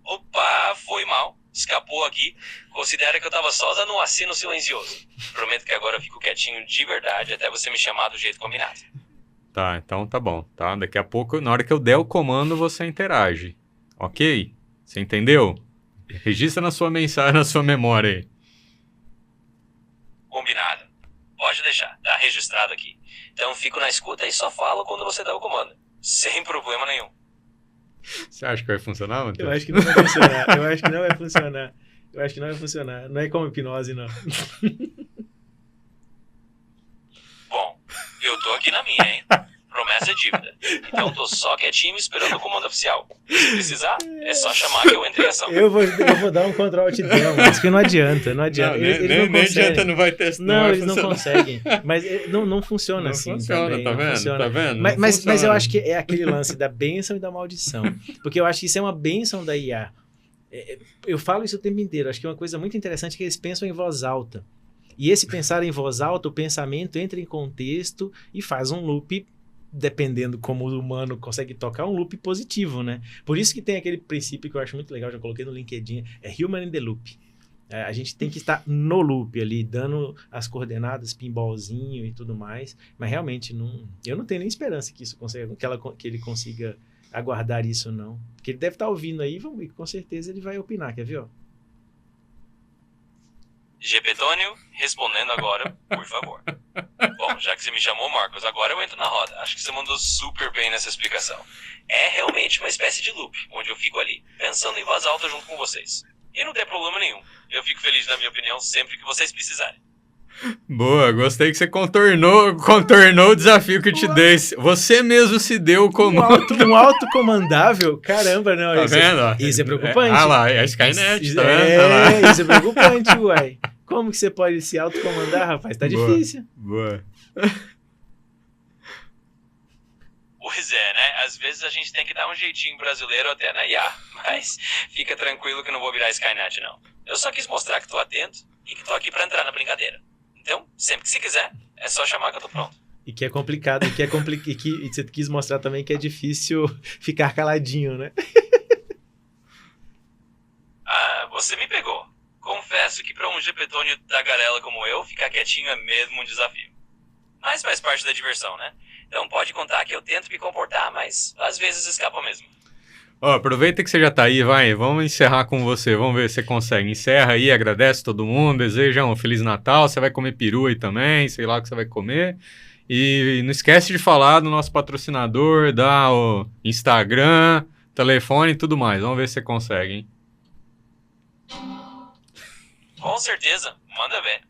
Opa, foi mal. Escapou aqui. Considera que eu tava só usando um assino silencioso. Prometo que agora eu fico quietinho de verdade até você me chamar do jeito combinado. Tá, então tá bom, tá? Daqui a pouco, na hora que eu der o comando, você interage, ok? Você entendeu? Registra na sua mensagem, na sua memória aí. Combinado. Pode deixar, tá registrado aqui. Então fico na escuta e só falo quando você dá o comando. Sem problema nenhum. Você acha que vai funcionar, Matheus? Eu acho que não vai funcionar. Eu acho que não vai funcionar. Eu acho que não vai funcionar. Não é como hipnose, não. Bom, eu tô aqui na minha, hein? Promessa é dívida. Então tô só quietinho esperando o comando oficial. Se precisar, é só chamar que eu entro em ação. Eu vou dar um Ctrl Alt Del, mas que não adianta, não adianta. Eles não nem conseguem. adianta, não vai testar. Não, eles não conseguem. Mas não funciona Não assim. funciona, também, tá não vendo? funciona. Tá vendo? Mas, Não mas eu funciona. acho que é aquele lance da bênção e da maldição. Porque eu acho que isso é uma bênção da IA. Eu falo isso o tempo inteiro. Acho que é uma coisa muito interessante que eles pensam em voz alta. E esse pensar em voz alta, o pensamento entra em contexto e faz um loop, dependendo como o humano consegue tocar, um loop positivo, né? Por isso que tem aquele princípio que eu acho muito legal, já coloquei no LinkedIn, é Human in the Loop. A gente tem que estar no loop ali, dando as coordenadas, pinballzinho e tudo mais, mas realmente eu não tenho nem esperança que isso consiga, que ele consiga aguardar isso, não. Porque ele deve estar ouvindo aí, e com certeza ele vai opinar, quer ver, ó? Gepetônio, respondendo agora, por favor. Bom, já que você me chamou, Marcos, agora eu entro na roda. Acho que você mandou super bem nessa explicação. É realmente uma espécie de loop, onde eu fico ali, pensando em voz alta junto com vocês. E não tem problema nenhum. Eu fico feliz na minha opinião sempre que vocês precisarem. Boa, gostei que você contornou o desafio que eu te dei. Você mesmo se deu o comando. Um autocomandável? Caramba, não. Tá vendo? Isso é preocupante. Ah lá, é a Skynet, Isso, tá vendo? Ah lá. isso é preocupante, uai. Como que você pode se autocomandar, rapaz? Tá Boa. difícil. Boa. Pois é, né? Às vezes a gente tem que dar um jeitinho brasileiro até na IA. Mas fica tranquilo que não vou virar Skynet, não. Eu só quis mostrar que tô atento e que tô aqui pra entrar na brincadeira. Então, sempre que você quiser, é só chamar que eu tô pronto. E que é complicado, e que você quis mostrar também que é difícil ficar caladinho, né? Ah, você me pegou. Confesso que pra um Gepetônio tagarela como eu, ficar quietinho é mesmo um desafio. Mas faz parte da diversão, né? Então pode contar que eu tento me comportar, mas às vezes escapa mesmo. Ó, aproveita que você já tá aí, vai, vamos encerrar com você, vamos ver se você consegue. Encerra aí, agradece todo mundo, deseja um Feliz Natal, você vai comer peru aí também, sei lá o que você vai comer. E não esquece de falar do nosso patrocinador, dá o Instagram, telefone e tudo mais, vamos ver se você consegue, hein? Com certeza, manda ver.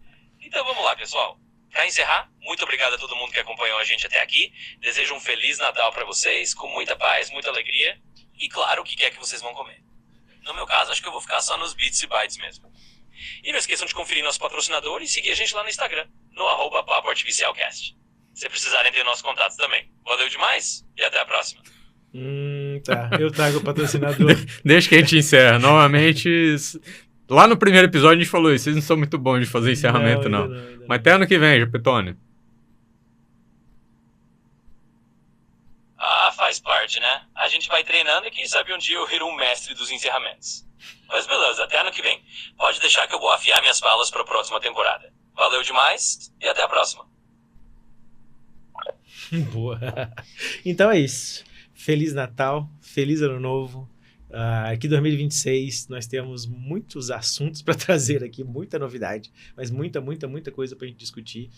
Então vamos lá, pessoal. Pra encerrar, muito obrigado a todo mundo que acompanhou a gente até aqui. Desejo um Feliz Natal pra vocês, com muita paz, muita alegria. E claro, o que quer que vocês vão comer. No meu caso, acho que eu vou ficar só nos Bits e Bytes mesmo. E não esqueçam de conferir nosso patrocinador e seguir a gente lá no Instagram, no @papoartificialcast. Se precisarem ter nossos contatos também. Valeu demais e até a próxima. Tá. Eu trago o patrocinador. Deixa que a gente encerra. Novamente, Lá no primeiro episódio a gente falou isso, vocês não são muito bons de fazer encerramento, não. Mas até ano que vem, Japetone. Ah, faz parte, né? A gente vai treinando e quem sabe um dia eu viro um mestre dos encerramentos. Mas beleza, até ano que vem. Pode deixar que eu vou afiar minhas falas para a próxima temporada. Valeu demais e até a próxima. Boa. Então é isso. Feliz Natal, feliz Ano Novo. Aqui 2026 nós temos muitos assuntos para trazer aqui, muita novidade, mas muita coisa para a gente discutir,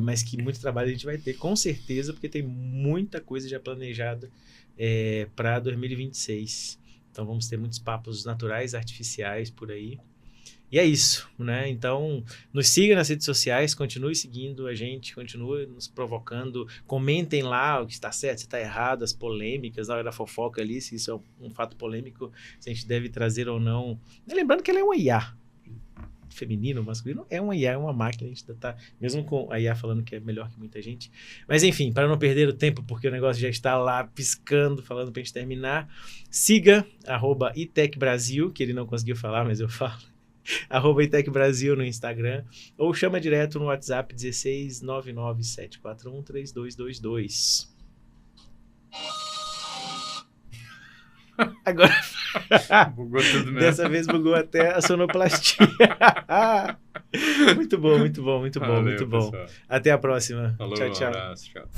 mas que muito trabalho a gente vai ter, com certeza, porque tem muita coisa já planejada para 2026. Então vamos ter muitos papos naturais, artificiais por aí. E é isso, né? Então, nos siga nas redes sociais, continue seguindo a gente, continue nos provocando, comentem lá o que está certo, se está errado, as polêmicas, na hora da fofoca ali, se isso é um fato polêmico, se a gente deve trazer ou não. Lembrando que ela é uma IA, feminino, masculino, é uma IA, é uma máquina, a gente tá, mesmo com a IA falando que é melhor que muita gente. Mas enfim, para não perder o tempo, porque o negócio já está lá piscando, falando para a gente terminar, siga @itecbrasil, que ele não conseguiu falar, mas eu falo. @itecbrasil no Instagram, ou chama direto no WhatsApp 16 99 741 3222. Agora bugou tudo mesmo. Dessa vez bugou até a sonoplastia. Muito bom. Valeu, Muito bom. pessoal. Até a próxima. Falou, tchau. Um abraço, tchau.